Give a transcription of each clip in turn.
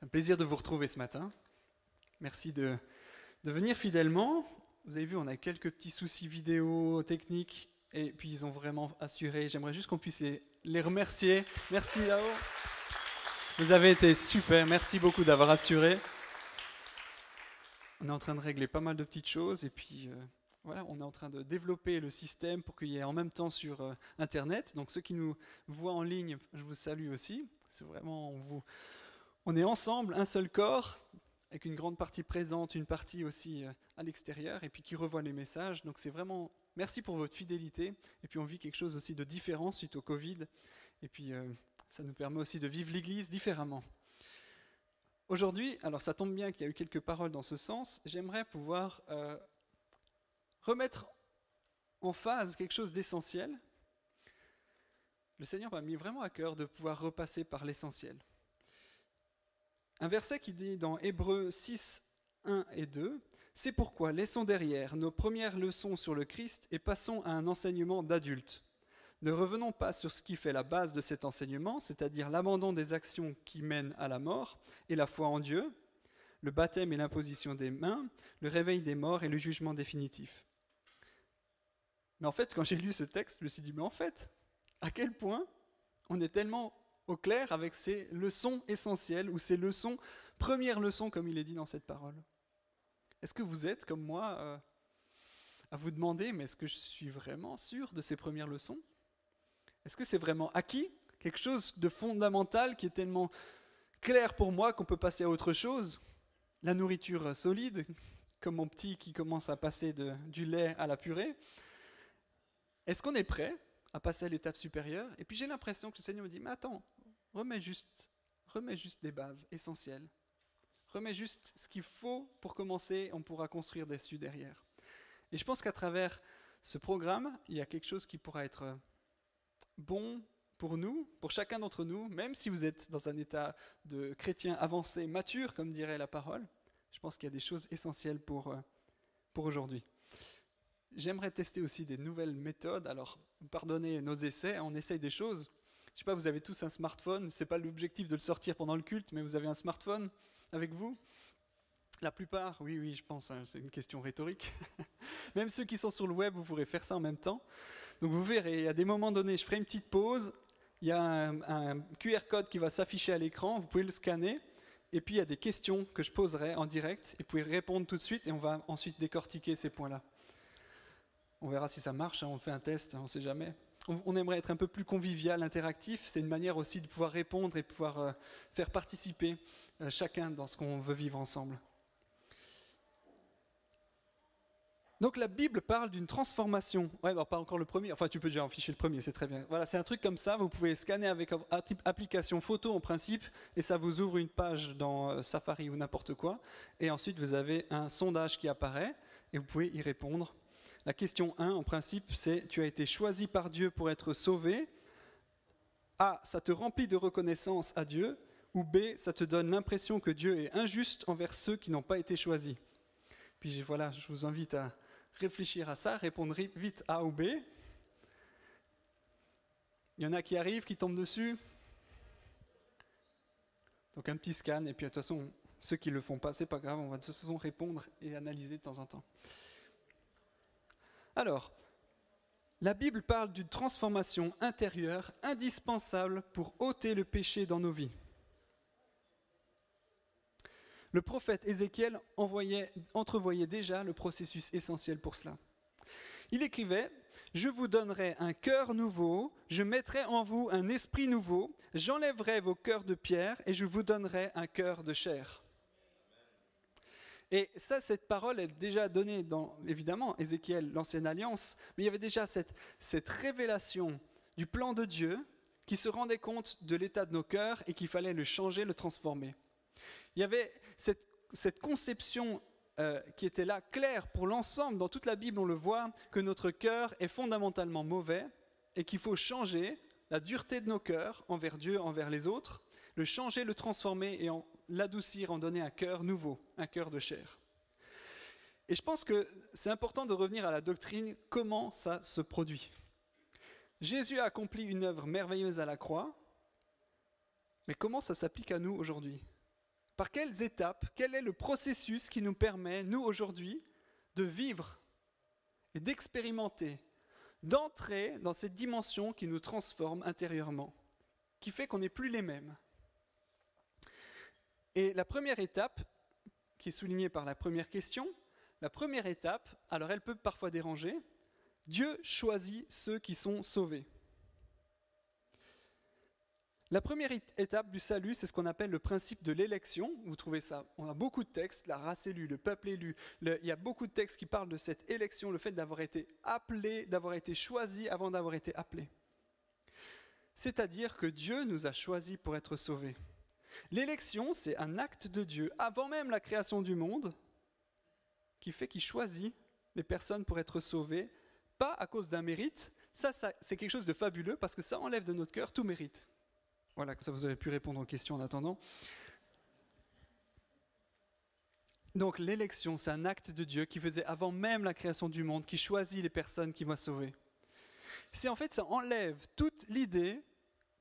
Un plaisir de vous retrouver ce matin. Merci de venir fidèlement. Vous avez vu, on a quelques petits soucis vidéo, techniques, et puis ils ont vraiment assuré. J'aimerais juste qu'on puisse les remercier. Merci là-haut. Vous avez été super, merci beaucoup d'avoir assuré. On est en train de régler pas mal de petites choses, et puis voilà, on est en train de développer le système pour qu'il y ait en même temps sur Internet. Donc ceux qui nous voient en ligne, je vous salue aussi. C'est vraiment, on est ensemble, un seul corps, avec une grande partie présente, une partie aussi à l'extérieur, et puis qui revoit les messages. Donc c'est vraiment, merci pour votre fidélité. Et puis on vit quelque chose aussi de différent suite au Covid. Et puis ça nous permet aussi de vivre l'Église différemment. Aujourd'hui, alors ça tombe bien qu'il y a eu quelques paroles dans ce sens, j'aimerais pouvoir remettre en phase quelque chose d'essentiel. Le Seigneur m'a mis vraiment à cœur de pouvoir repasser par l'essentiel. Un verset qui dit dans Hébreux 6, 1 et 2, « C'est pourquoi laissons derrière nos premières leçons sur le Christ et passons à un enseignement d'adulte. Ne revenons pas sur ce qui fait la base de cet enseignement, c'est-à-dire l'abandon des actions qui mènent à la mort et la foi en Dieu, le baptême et l'imposition des mains, le réveil des morts et le jugement définitif. » Mais en fait, quand j'ai lu ce texte, je me suis dit, mais en fait, à quel point on est tellement au clair avec ces leçons essentielles ou ces leçons, premières leçons comme il est dit dans cette parole. Est-ce que vous êtes comme moi à vous demander, mais est-ce que je suis vraiment sûr de ces premières leçons? Est-ce que c'est vraiment acquis? Quelque chose de fondamental qui est tellement clair pour moi qu'on peut passer à autre chose? La nourriture solide, comme mon petit qui commence à passer du lait à la purée. Est-ce qu'on est prêt à passer à l'étape supérieure? Et puis j'ai l'impression que le Seigneur me dit, mais attends, remets juste des bases essentielles. Remets juste ce qu'il faut pour commencer, on pourra construire dessus derrière. Et je pense qu'à travers ce programme, il y a quelque chose qui pourra être bon pour nous, pour chacun d'entre nous, même si vous êtes dans un état de chrétien avancé, mature, comme dirait la parole. Je pense qu'il y a des choses essentielles pour aujourd'hui. J'aimerais tester aussi des nouvelles méthodes. Alors, pardonnez nos essais, on essaye des choses. Je ne sais pas, vous avez tous un smartphone. Ce n'est pas l'objectif de le sortir pendant le culte, mais vous avez un smartphone avec vous? La plupart, oui, je pense, hein, c'est une question rhétorique. Même ceux qui sont sur le web, vous pourrez faire ça en même temps. Donc vous verrez, à des moments donnés, je ferai une petite pause. Il y a un QR code qui va s'afficher à l'écran, vous pouvez le scanner. Et puis il y a des questions que je poserai en direct. Et vous pouvez répondre tout de suite et on va ensuite décortiquer ces points-là. On verra si ça marche, hein, on fait un test, on ne sait jamais. On aimerait être un peu plus convivial, interactif. C'est une manière aussi de pouvoir répondre et pouvoir faire participer chacun dans ce qu'on veut vivre ensemble. Donc la Bible parle d'une transformation. Ouais, alors pas encore le premier. Enfin, tu peux déjà afficher le premier, c'est très bien. Voilà, c'est un truc comme ça. Vous pouvez scanner avec application photo en principe, et ça vous ouvre une page dans Safari ou n'importe quoi. Et ensuite, vous avez un sondage qui apparaît, et vous pouvez y répondre. La question 1, en principe, c'est « Tu as été choisi par Dieu pour être sauvé ?» A, ça te remplit de reconnaissance à Dieu, ou B, ça te donne l'impression que Dieu est injuste envers ceux qui n'ont pas été choisis. Puis voilà, je vous invite à réfléchir à ça, répondre vite A ou B. Il y en a qui arrivent, qui tombent dessus. Donc un petit scan, et puis de toute façon, ceux qui ne le font pas, c'est pas grave, on va de toute façon répondre et analyser de temps en temps. Alors, la Bible parle d'une transformation intérieure indispensable pour ôter le péché dans nos vies. Le prophète Ézéchiel entrevoyait déjà le processus essentiel pour cela. Il écrivait « Je vous donnerai un cœur nouveau, je mettrai en vous un esprit nouveau, j'enlèverai vos cœurs de pierre et je vous donnerai un cœur de chair. » Et ça, cette parole est déjà donnée dans, évidemment, Ézéchiel, l'Ancienne Alliance, mais il y avait déjà cette révélation du plan de Dieu qui se rendait compte de l'état de nos cœurs et qu'il fallait le changer, le transformer. Il y avait cette conception qui était là, claire pour l'ensemble, dans toute la Bible on le voit, que notre cœur est fondamentalement mauvais et qu'il faut changer la dureté de nos cœurs envers Dieu, envers les autres, le changer, le transformer et l'adoucir, en donner un cœur nouveau, un cœur de chair. Et je pense que c'est important de revenir à la doctrine, comment ça se produit. Jésus a accompli une œuvre merveilleuse à la croix, mais comment ça s'applique à nous aujourd'hui ? Par quelles étapes, quel est le processus qui nous permet, nous aujourd'hui, de vivre et d'expérimenter, d'entrer dans cette dimension qui nous transforme intérieurement, qui fait qu'on n'est plus les mêmes. Et la première étape, qui est soulignée par la première question, la première étape, alors elle peut parfois déranger, Dieu choisit ceux qui sont sauvés. La première étape du salut, c'est ce qu'on appelle le principe de l'élection. Vous trouvez ça, on a beaucoup de textes, la race élue, le peuple élu. Il y a beaucoup de textes qui parlent de cette élection, le fait d'avoir été appelé, d'avoir été choisi avant d'avoir été appelé. C'est-à-dire que Dieu nous a choisis pour être sauvés. L'élection, c'est un acte de Dieu, avant même la création du monde, qui fait qu'il choisit les personnes pour être sauvées, pas à cause d'un mérite. Ça, c'est quelque chose de fabuleux, parce que ça enlève de notre cœur tout mérite. Voilà, comme ça vous avez pu répondre aux questions en attendant. Donc l'élection, c'est un acte de Dieu qui faisait avant même la création du monde, qui choisit les personnes qu'il va sauver. C'est en fait, ça enlève toute l'idée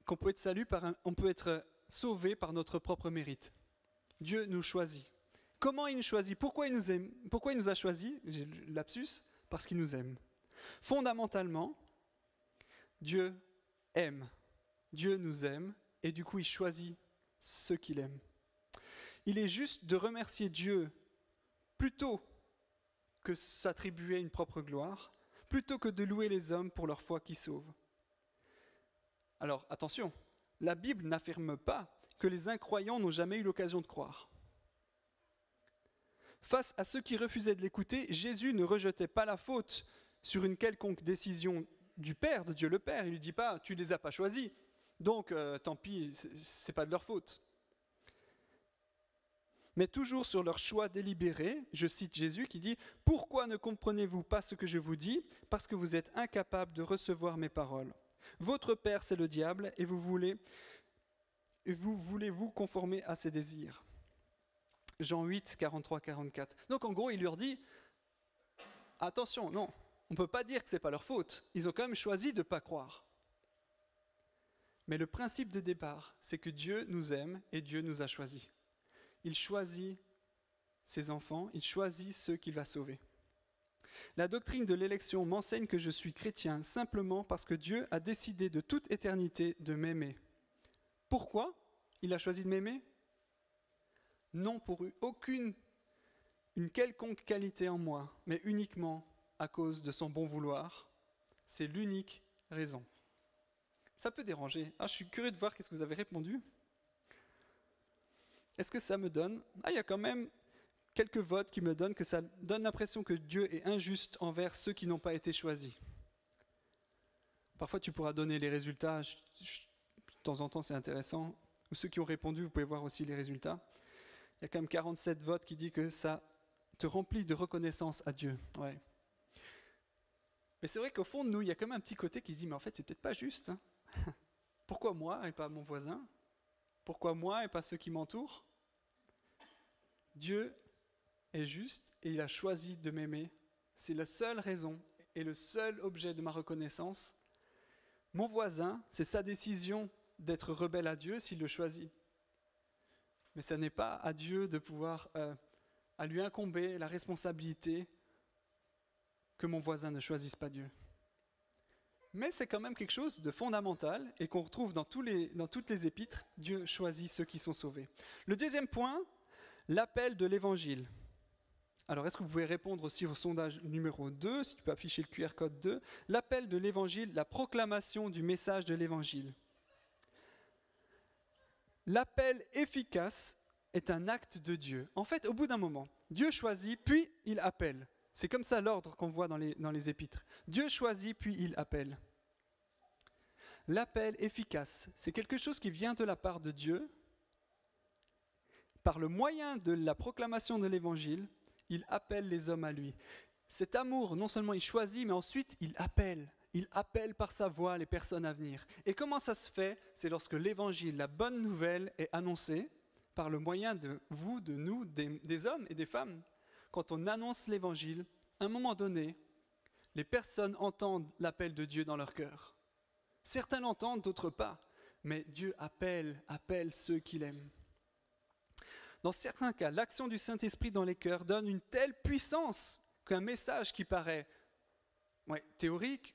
qu'on peut être on peut être sauvé par notre propre mérite. Dieu nous choisit. Comment il nous choisit? Pourquoi il nous aime? Pourquoi il nous a choisis? J'ai le lapsus, parce qu'il nous aime. Fondamentalement, Dieu aime. Dieu nous aime. Et du coup, il choisit ceux qu'il aime. Il est juste de remercier Dieu plutôt que s'attribuer une propre gloire, plutôt que de louer les hommes pour leur foi qui sauve. Alors, attention, la Bible n'affirme pas que les incroyants n'ont jamais eu l'occasion de croire. Face à ceux qui refusaient de l'écouter, Jésus ne rejetait pas la faute sur une quelconque décision du Père, de Dieu le Père. Il ne lui dit pas « tu ne les as pas choisis ». Donc, tant pis, ce n'est pas de leur faute. Mais toujours sur leur choix délibéré, je cite Jésus qui dit « Pourquoi ne comprenez-vous pas ce que je vous dis? Parce que vous êtes incapables de recevoir mes paroles. Votre père, c'est le diable, et vous voulez vous conformer à ses désirs. » Jean 8, 43, 44. Donc, en gros, il leur dit « Attention, non, on ne peut pas dire que ce n'est pas leur faute. Ils ont quand même choisi de ne pas croire. » Mais le principe de départ, c'est que Dieu nous aime et Dieu nous a choisis. Il choisit ses enfants, il choisit ceux qu'il va sauver. La doctrine de l'élection m'enseigne que je suis chrétien simplement parce que Dieu a décidé de toute éternité de m'aimer. Pourquoi il a choisi de m'aimer? Non pour une quelconque qualité en moi, mais uniquement à cause de son bon vouloir. C'est l'unique raison. Ça peut déranger. Je suis curieux de voir qu'est-ce que vous avez répondu. Est-ce que ça me donne... il y a quand même quelques votes qui me donnent que ça donne l'impression que Dieu est injuste envers ceux qui n'ont pas été choisis. Parfois, tu pourras donner les résultats. De temps en temps, c'est intéressant. Ou ceux qui ont répondu, vous pouvez voir aussi les résultats. Il y a quand même 47 votes qui disent que ça te remplit de reconnaissance à Dieu. Ouais. Mais c'est vrai qu'au fond de nous, il y a quand même un petit côté qui se dit, mais en fait, c'est peut-être pas juste. Pourquoi moi et pas mon voisin? Pourquoi moi et pas ceux qui m'entourent? Dieu est juste et il a choisi de m'aimer. C'est la seule raison et le seul objet de ma reconnaissance. Mon voisin, c'est sa décision d'être rebelle à Dieu s'il le choisit. Mais ce n'est pas à Dieu de pouvoir, à lui incomber la responsabilité que mon voisin ne choisisse pas Dieu. Mais c'est quand même quelque chose de fondamental et qu'on retrouve dans toutes les épîtres. Dieu choisit ceux qui sont sauvés. Le deuxième point, l'appel de l'évangile. Alors, est-ce que vous pouvez répondre aussi au sondage numéro 2, si tu peux afficher le QR code 2, l'appel de l'évangile, la proclamation du message de l'évangile. L'appel efficace est un acte de Dieu. En fait, au bout d'un moment, Dieu choisit, puis il appelle. C'est comme ça l'ordre qu'on voit dans les épîtres. Dieu choisit, puis il appelle. L'appel efficace, c'est quelque chose qui vient de la part de Dieu. Par le moyen de la proclamation de l'évangile, il appelle les hommes à lui. Cet amour, non seulement il choisit, mais ensuite il appelle. Il appelle par sa voix les personnes à venir. Et comment ça se fait? C'est lorsque l'évangile, la bonne nouvelle, est annoncée par le moyen de vous, de nous, des hommes et des femmes. Quand on annonce l'évangile, à un moment donné, les personnes entendent l'appel de Dieu dans leur cœur. Certains l'entendent, d'autres pas. Mais Dieu appelle ceux qu'il aime. Dans certains cas, l'action du Saint-Esprit dans les cœurs donne une telle puissance qu'un message qui paraît théorique,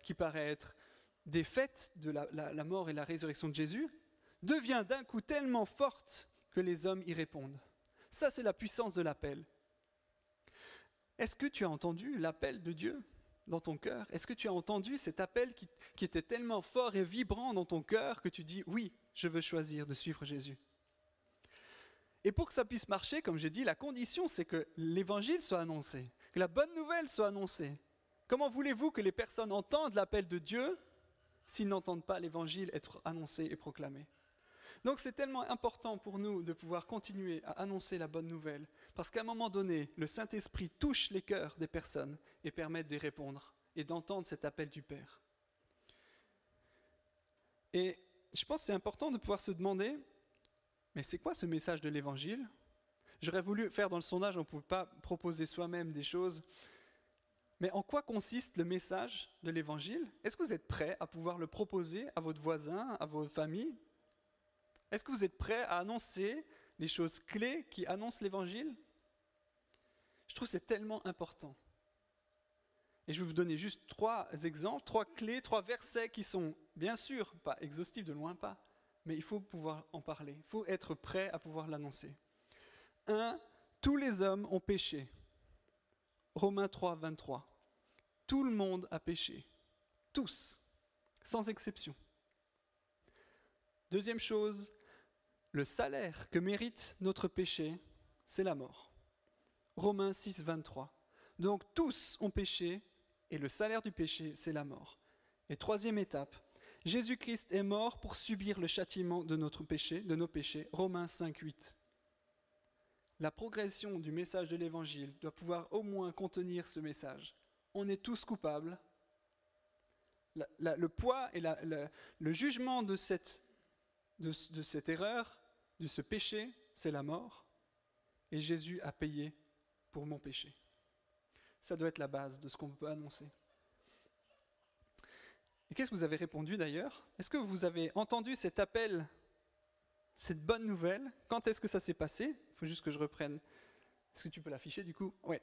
qui paraît être des faits de la mort et la résurrection de Jésus, devient d'un coup tellement forte que les hommes y répondent. Ça, c'est la puissance de l'appel. Est-ce que tu as entendu l'appel de Dieu dans ton cœur? Est-ce que tu as entendu cet appel qui était tellement fort et vibrant dans ton cœur que tu dis « Oui, je veux choisir de suivre Jésus ». Et pour que ça puisse marcher, comme j'ai dit, la condition, c'est que l'évangile soit annoncé, que la bonne nouvelle soit annoncée. Comment voulez-vous que les personnes entendent l'appel de Dieu s'ils n'entendent pas l'évangile être annoncé et proclamé? Donc c'est tellement important pour nous de pouvoir continuer à annoncer la bonne nouvelle, parce qu'à un moment donné, le Saint-Esprit touche les cœurs des personnes et permet d'y répondre et d'entendre cet appel du Père. Et je pense que c'est important de pouvoir se demander, mais c'est quoi ce message de l'Évangile? J'aurais voulu faire dans le sondage, on ne pouvait pas proposer soi-même des choses, mais en quoi consiste le message de l'Évangile? Est-ce que vous êtes prêts à pouvoir le proposer à votre voisin, à votre famille? Est-ce que vous êtes prêts à annoncer les choses clés qui annoncent l'Évangile? Je trouve que c'est tellement important. Et je vais vous donner juste 3 exemples, 3 clés, 3 versets qui sont, bien sûr, pas exhaustifs, de loin pas, mais il faut pouvoir en parler. Il faut être prêt à pouvoir l'annoncer. 1. Tous les hommes ont péché. Romains 3, 23. Tout le monde a péché. Tous, sans exception. Deuxième chose, le salaire que mérite notre péché, c'est la mort. Romains 6, 23. Donc tous ont péché et le salaire du péché, c'est la mort. Et troisième étape, Jésus-Christ est mort pour subir le châtiment de nos péchés. Romains 5, 8. La progression du message de l'Évangile doit pouvoir au moins contenir ce message. On est tous coupables. Le poids et le jugement de cette erreur, de ce péché, c'est la mort. Et Jésus a payé pour mon péché. Ça doit être la base de ce qu'on peut annoncer. Et qu'est-ce que vous avez répondu d'ailleurs? Est-ce que vous avez entendu cet appel, cette bonne nouvelle? Quand est-ce que ça s'est passé? Il faut juste que je reprenne. Est-ce que tu peux l'afficher du coup? Oui.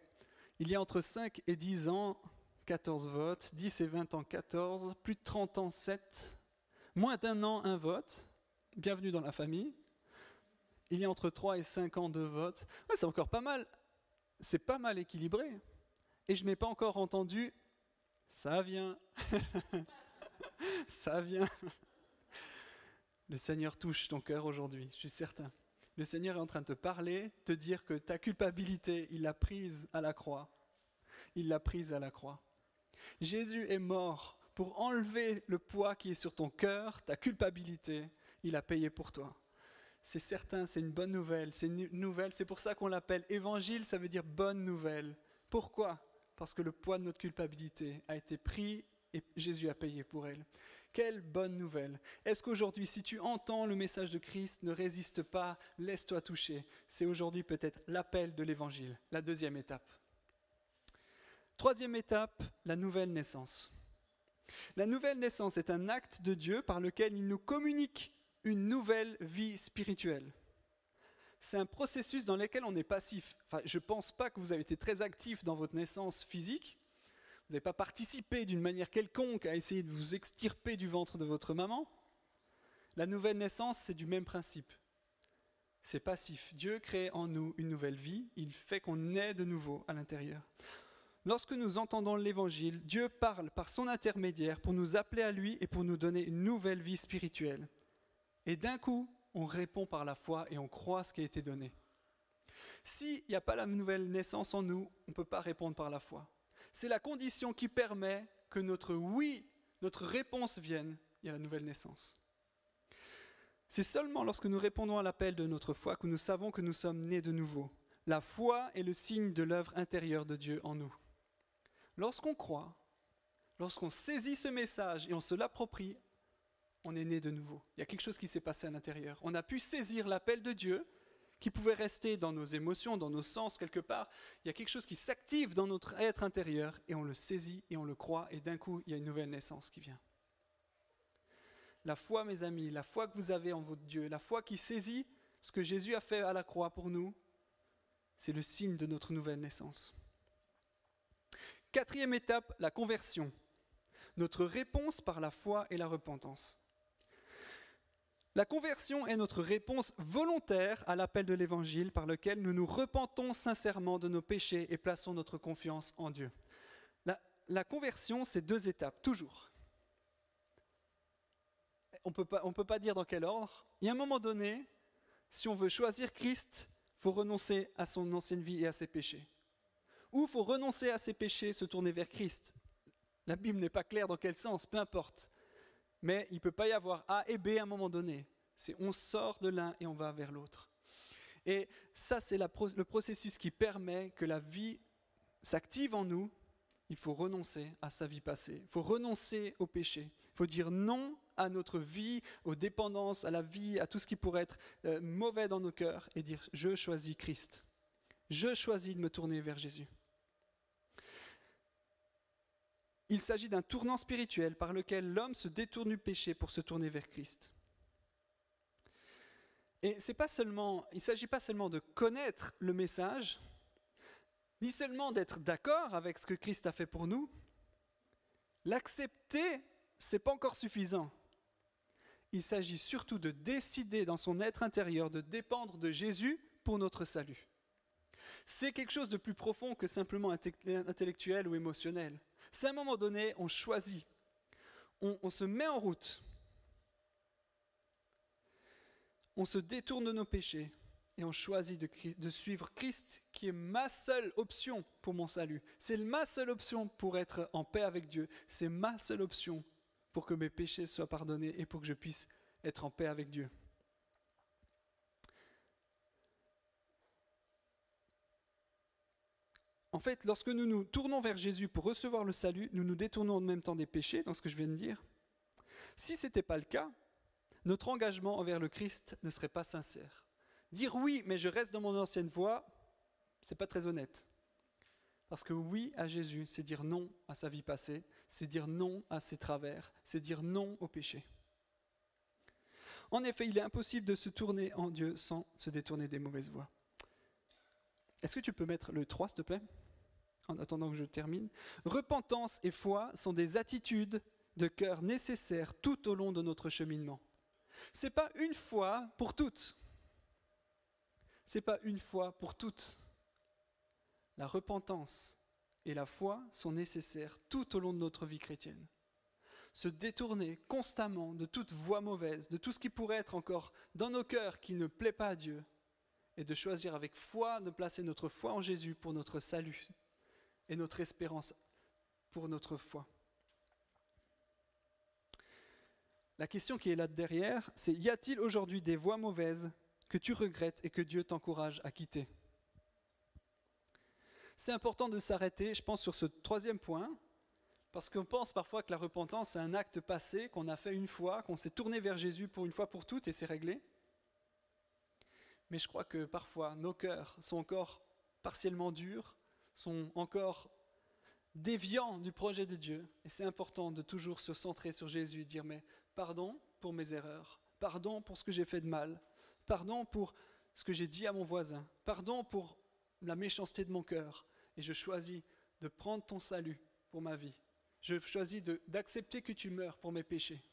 Il y a entre 5 et 10 ans, 14 votes, 10 et 20 ans, 14, plus de 30 ans, 7, moins d'1 an, 1 vote. Bienvenue dans la famille. Il y a entre 3 et 5 ans, 2 votes. Ouais, c'est encore pas mal. C'est pas mal équilibré. Et je n'ai pas encore entendu « ça vient ». Ça vient. Le Seigneur touche ton cœur aujourd'hui, je suis certain. Le Seigneur est en train de te parler, te dire que ta culpabilité, il l'a prise à la croix. Il l'a prise à la croix. Jésus est mort pour enlever le poids qui est sur ton cœur, ta culpabilité. Il a payé pour toi. C'est certain, c'est une bonne nouvelle. C'est une nouvelle, c'est pour ça qu'on l'appelle évangile, ça veut dire bonne nouvelle. Pourquoi? Parce que le poids de notre culpabilité a été pris et Jésus a payé pour elle. Quelle bonne nouvelle! Est-ce qu'aujourd'hui, si tu entends le message de Christ, ne résiste pas, laisse-toi toucher. C'est aujourd'hui peut-être l'appel de l'évangile, la deuxième étape. Troisième étape, la nouvelle naissance. La nouvelle naissance est un acte de Dieu par lequel il nous communique une nouvelle vie spirituelle. C'est un processus dans lequel on est passif. Enfin, je ne pense pas que vous avez été très actif dans votre naissance physique. Vous n'avez pas participé d'une manière quelconque à essayer de vous extirper du ventre de votre maman. La nouvelle naissance, c'est du même principe. C'est passif. Dieu crée en nous une nouvelle vie. Il fait qu'on naît de nouveau à l'intérieur. Lorsque nous entendons l'Évangile, Dieu parle par son intermédiaire pour nous appeler à lui et pour nous donner une nouvelle vie spirituelle. Et d'un coup, on répond par la foi et on croit ce qui a été donné. S'il n'y a pas la nouvelle naissance en nous, on ne peut pas répondre par la foi. C'est la condition qui permet que notre oui, notre réponse vienne, il y a la nouvelle naissance. C'est seulement lorsque nous répondons à l'appel de notre foi que nous savons que nous sommes nés de nouveau. La foi est le signe de l'œuvre intérieure de Dieu en nous. Lorsqu'on croit, lorsqu'on saisit ce message et on se l'approprie, on est né de nouveau. Il y a quelque chose qui s'est passé à l'intérieur. On a pu saisir l'appel de Dieu qui pouvait rester dans nos émotions, dans nos sens quelque part. Il y a quelque chose qui s'active dans notre être intérieur et on le saisit et on le croit et d'un coup, il y a une nouvelle naissance qui vient. La foi, mes amis, la foi que vous avez en votre Dieu, la foi qui saisit ce que Jésus a fait à la croix pour nous, c'est le signe de notre nouvelle naissance. Quatrième étape, la conversion. Notre réponse par la foi et la repentance. La conversion est notre réponse volontaire à l'appel de l'Évangile par lequel nous nous repentons sincèrement de nos péchés et plaçons notre confiance en Dieu. La conversion, c'est 2 étapes, toujours. On ne peut pas dire dans quel ordre. Il y a un moment donné, si on veut choisir Christ, il faut renoncer à son ancienne vie et à ses péchés. Ou il faut renoncer à ses péchés, se tourner vers Christ. La Bible n'est pas claire dans quel sens, peu importe. Mais il ne peut pas y avoir A et B à un moment donné. C'est on sort de l'un et on va vers l'autre. Et ça, c'est le processus qui permet que la vie s'active en nous. Il faut renoncer à sa vie passée. Il faut renoncer au péché. Il faut dire non à notre vie, aux dépendances, à la vie, à tout ce qui pourrait être mauvais dans nos cœurs et dire « Je choisis Christ. Je choisis de me tourner vers Jésus. » Il s'agit d'un tournant spirituel par lequel l'homme se détourne du péché pour se tourner vers Christ. Et il ne s'agit pas seulement de connaître le message, ni seulement d'être d'accord avec ce que Christ a fait pour nous. L'accepter, ce n'est pas encore suffisant. Il s'agit surtout de décider dans son être intérieur de dépendre de Jésus pour notre salut. C'est quelque chose de plus profond que simplement intellectuel ou émotionnel. C'est à un moment donné, on choisit, on se met en route, on se détourne de nos péchés et on choisit de suivre Christ qui est ma seule option pour mon salut. C'est ma seule option pour être en paix avec Dieu. C'est ma seule option pour que mes péchés soient pardonnés et pour que je puisse être en paix avec Dieu. En fait, lorsque nous nous tournons vers Jésus pour recevoir le salut, nous nous détournons en même temps des péchés, dans ce que je viens de dire. Si ce n'était pas le cas, notre engagement envers le Christ ne serait pas sincère. Dire oui, mais je reste dans mon ancienne voie, ce n'est pas très honnête. Parce que oui à Jésus, c'est dire non à sa vie passée, c'est dire non à ses travers, c'est dire non au péché. En effet, il est impossible de se tourner en Dieu sans se détourner des mauvaises voies. Est-ce que tu peux mettre le 3, s'il te plaît ? En attendant que je termine. Repentance et foi sont des attitudes de cœur nécessaires tout au long de notre cheminement. Ce n'est pas une fois pour toutes. Ce n'est pas une fois pour toutes. La repentance et la foi sont nécessaires tout au long de notre vie chrétienne. Se détourner constamment de toute voie mauvaise, de tout ce qui pourrait être encore dans nos cœurs qui ne plaît pas à Dieu, et de choisir avec foi de placer notre foi en Jésus pour notre salut et notre espérance pour notre foi. La question qui est là derrière, c'est y a-t-il aujourd'hui des voies mauvaises que tu regrettes et que Dieu t'encourage à quitter ? C'est important de s'arrêter, je pense, sur ce 3e point, parce qu'on pense parfois que la repentance, c'est un acte passé, qu'on a fait une fois, qu'on s'est tourné vers Jésus pour une fois pour toutes et c'est réglé. Mais je crois que parfois, nos cœurs sont encore partiellement durs, sont encore déviants du projet de Dieu. Et c'est important de toujours se centrer sur Jésus, dire mais pardon pour mes erreurs, pardon pour ce que j'ai fait de mal, pardon pour ce que j'ai dit à mon voisin, pardon pour la méchanceté de mon cœur. Et je choisis de prendre ton salut pour ma vie. Je choisis d'accepter que tu meurs pour mes péchés.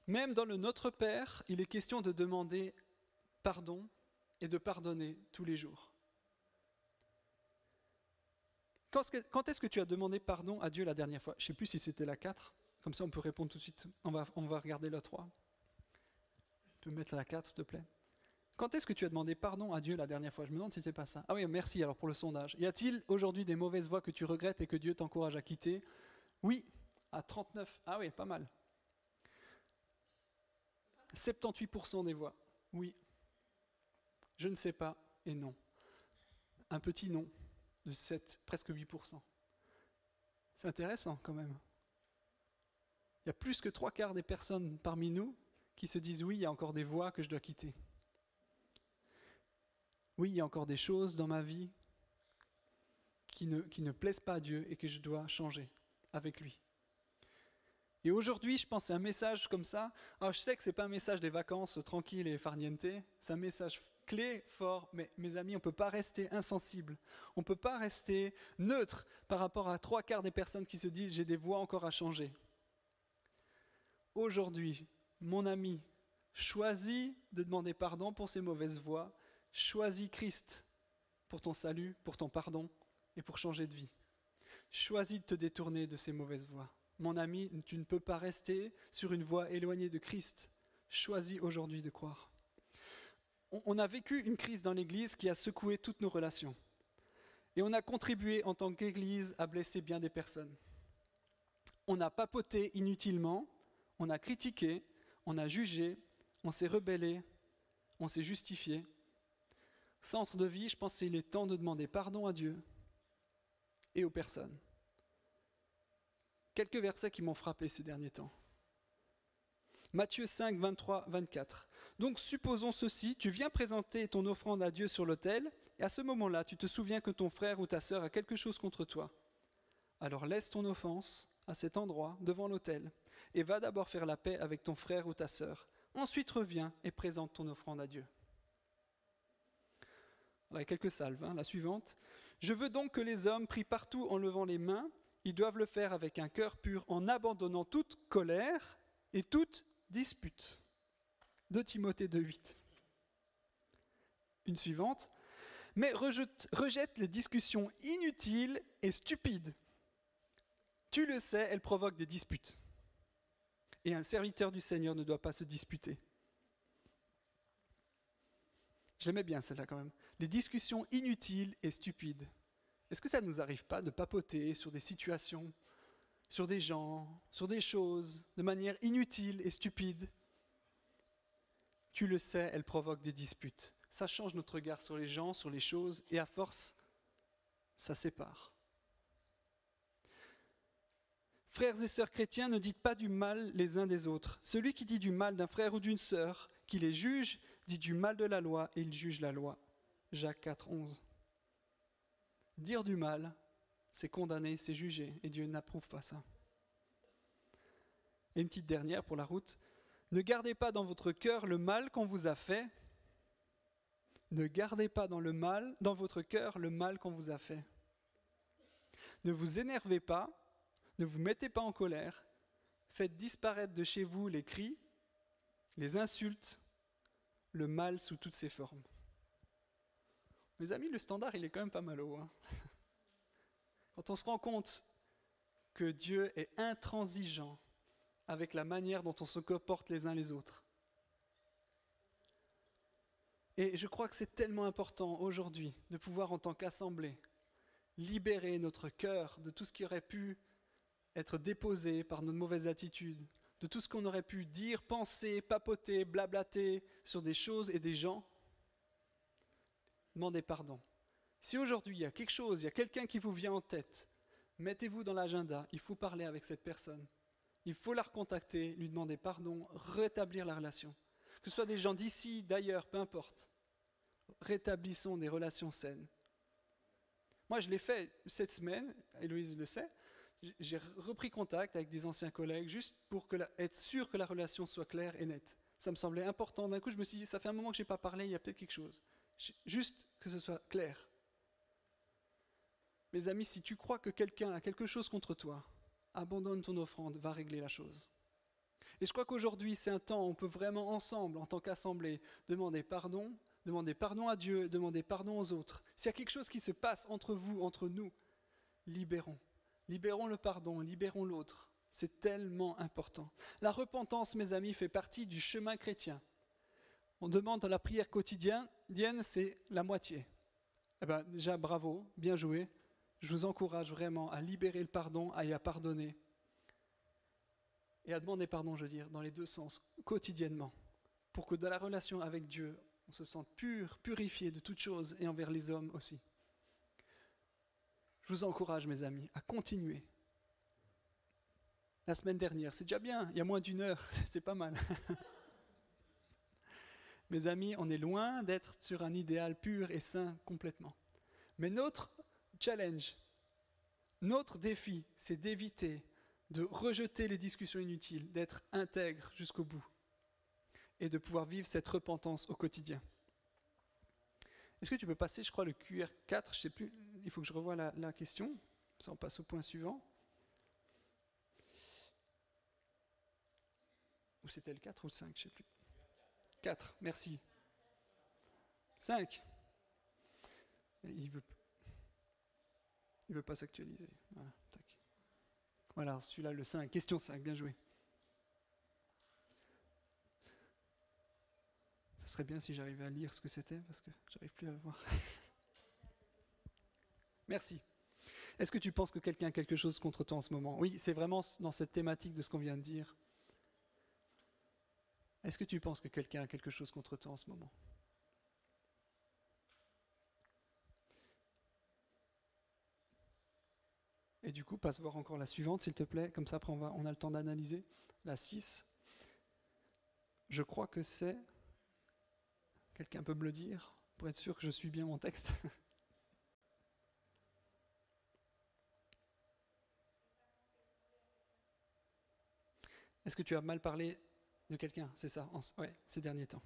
Même dans le Notre Père, il est question de demander pardon et de pardonner tous les jours. Quand est-ce que tu as demandé pardon à Dieu la dernière fois ? Je ne sais plus si c'était la 4, comme ça on peut répondre tout de suite. On va regarder la 3. Tu peux mettre la 4 s'il te plaît. Quand est-ce que tu as demandé pardon à Dieu la dernière fois ? Je me demande si ce n'est pas ça. Ah oui, merci alors pour le sondage. Y a-t-il aujourd'hui des mauvaises voies que tu regrettes et que Dieu t'encourage à quitter ? Oui, à 39. Ah oui, pas mal. 78% des voix, oui. Je ne sais pas et non. Un petit non de 7, presque 8%. C'est intéressant quand même. Il y a plus que 3/4 des personnes parmi nous qui se disent oui, il y a encore des voies que je dois quitter. Oui, il y a encore des choses dans ma vie qui ne plaisent pas à Dieu et que je dois changer avec lui. Et aujourd'hui, je pense que c'est un message comme ça. Alors, je sais que ce n'est pas un message des vacances tranquilles et farniente, c'est un message clé, fort, mais mes amis, on ne peut pas rester insensible. On ne peut pas rester neutre par rapport à 3/4 des personnes qui se disent « j'ai des voies encore à changer ». Aujourd'hui, mon ami, choisis de demander pardon pour ces mauvaises voies. Choisis Christ pour ton salut, pour ton pardon et pour changer de vie. Choisis de te détourner de ces mauvaises voies. Mon ami, tu ne peux pas rester sur une voie éloignée de Christ. Choisis aujourd'hui de croire. On a vécu une crise dans l'Église qui a secoué toutes nos relations. Et on a contribué en tant qu'Église à blesser bien des personnes. On a papoté inutilement, on a critiqué, on a jugé, on s'est rebellé, on s'est justifié. Centre de vie, je pense qu'il est temps de demander pardon à Dieu et aux personnes. Quelques versets qui m'ont frappé ces derniers temps. Matthieu 5, 23, 24. Donc supposons ceci, tu viens présenter ton offrande à Dieu sur l'autel, et à ce moment-là, tu te souviens que ton frère ou ta sœur a quelque chose contre toi. Alors laisse ton offense à cet endroit, devant l'autel, et va d'abord faire la paix avec ton frère ou ta sœur. Ensuite reviens et présente ton offrande à Dieu. Alors, il y a quelques salves, la suivante. Je veux donc que les hommes prient partout en levant les mains, ils doivent le faire avec un cœur pur, en abandonnant toute colère et toute dispute. 2 Timothée 2,8. Une suivante. Mais rejette les discussions inutiles et stupides. Tu le sais, elles provoquent des disputes. Et un serviteur du Seigneur ne doit pas se disputer. Je l'aimais bien celle-là quand même. Les discussions inutiles et stupides. Est-ce que ça ne nous arrive pas de papoter sur des situations, sur des gens, sur des choses, de manière inutile et stupide ? Tu le sais, elles provoquent des disputes. Ça change notre regard sur les gens, sur les choses, et à force, ça sépare. Frères et sœurs chrétiens, ne dites pas du mal les uns des autres. Celui qui dit du mal d'un frère ou d'une sœur, qui les juge, dit du mal de la loi, et il juge la loi. Jacques 4, 11. Dire du mal, c'est condamner, c'est juger, et Dieu n'approuve pas ça. Et une petite dernière pour la route. Ne gardez pas dans votre cœur le mal qu'on vous a fait. Ne gardez pas dans votre cœur le mal qu'on vous a fait. Ne vous énervez pas, ne vous mettez pas en colère. Faites disparaître de chez vous les cris, les insultes, le mal sous toutes ses formes. Mes amis, le standard, il est quand même pas mal haut. Quand on se rend compte que Dieu est intransigeant avec la manière dont on se comporte les uns les autres. Et je crois que c'est tellement important aujourd'hui de pouvoir, en tant qu'assemblée, libérer notre cœur de tout ce qui aurait pu être déposé par nos mauvaises attitudes, de tout ce qu'on aurait pu dire, penser, papoter, blablater sur des choses et des gens. Demandez pardon. Si aujourd'hui il y a quelque chose, il y a quelqu'un qui vous vient en tête, mettez-vous dans l'agenda, il faut parler avec cette personne. Il faut la recontacter, lui demander pardon, rétablir la relation. Que ce soit des gens d'ici, d'ailleurs, peu importe. Rétablissons des relations saines. Moi, je l'ai fait cette semaine, Héloïse le sait, j'ai repris contact avec des anciens collègues juste pour être sûr que la relation soit claire et nette. Ça me semblait important. D'un coup, je me suis dit, ça fait un moment que je n'ai pas parlé, il y a peut-être quelque chose. Juste que ce soit clair. Mes amis, si tu crois que quelqu'un a quelque chose contre toi, abandonne ton offrande, va régler la chose. Et je crois qu'aujourd'hui, c'est un temps où on peut vraiment ensemble, en tant qu'assemblée, demander pardon à Dieu, demander pardon aux autres. S'il y a quelque chose qui se passe entre vous, entre nous, libérons. Libérons le pardon, libérons l'autre. C'est tellement important. La repentance, mes amis, fait partie du chemin chrétien. On demande dans la prière quotidienne, c'est la moitié. Eh bien, déjà, bravo, bien joué. Je vous encourage vraiment à libérer le pardon et à pardonner. Et à demander pardon, je veux dire, dans les deux sens, quotidiennement. Pour que dans la relation avec Dieu, on se sente pur, purifié de toutes choses et envers les hommes aussi. Je vous encourage, mes amis, à continuer. La semaine dernière, c'est déjà bien, il y a moins d'1 heure, c'est pas mal. Mes amis, on est loin d'être sur un idéal pur et sain complètement. Mais notre challenge, notre défi, c'est d'éviter de rejeter les discussions inutiles, d'être intègre jusqu'au bout et de pouvoir vivre cette repentance au quotidien. Est-ce que tu peux passer, je crois, le QR4, je ne sais plus, il faut que je revoie la question, ça on passe au point suivant. Ou c'était le 4 ou le 5, je ne sais plus. 4, merci. 5. Il veut pas s'actualiser. Voilà, tac. Voilà, celui-là, le 5. Question 5, bien joué. Ça serait bien si j'arrivais à lire ce que c'était, parce que j'arrive plus à le voir. Merci. Est-ce que tu penses que quelqu'un a quelque chose contre toi en ce moment? Oui, c'est vraiment dans cette thématique de ce qu'on vient de dire. Est-ce que tu penses que quelqu'un a quelque chose contre toi en ce moment? Et du coup, passe voir encore la suivante, s'il te plaît. Comme ça, après, on a le temps d'analyser. La 6. Je crois que c'est... Quelqu'un peut me le dire, pour être sûr que je suis bien mon texte? Est-ce que tu as mal parlé de quelqu'un? C'est ça, oui, ces derniers temps.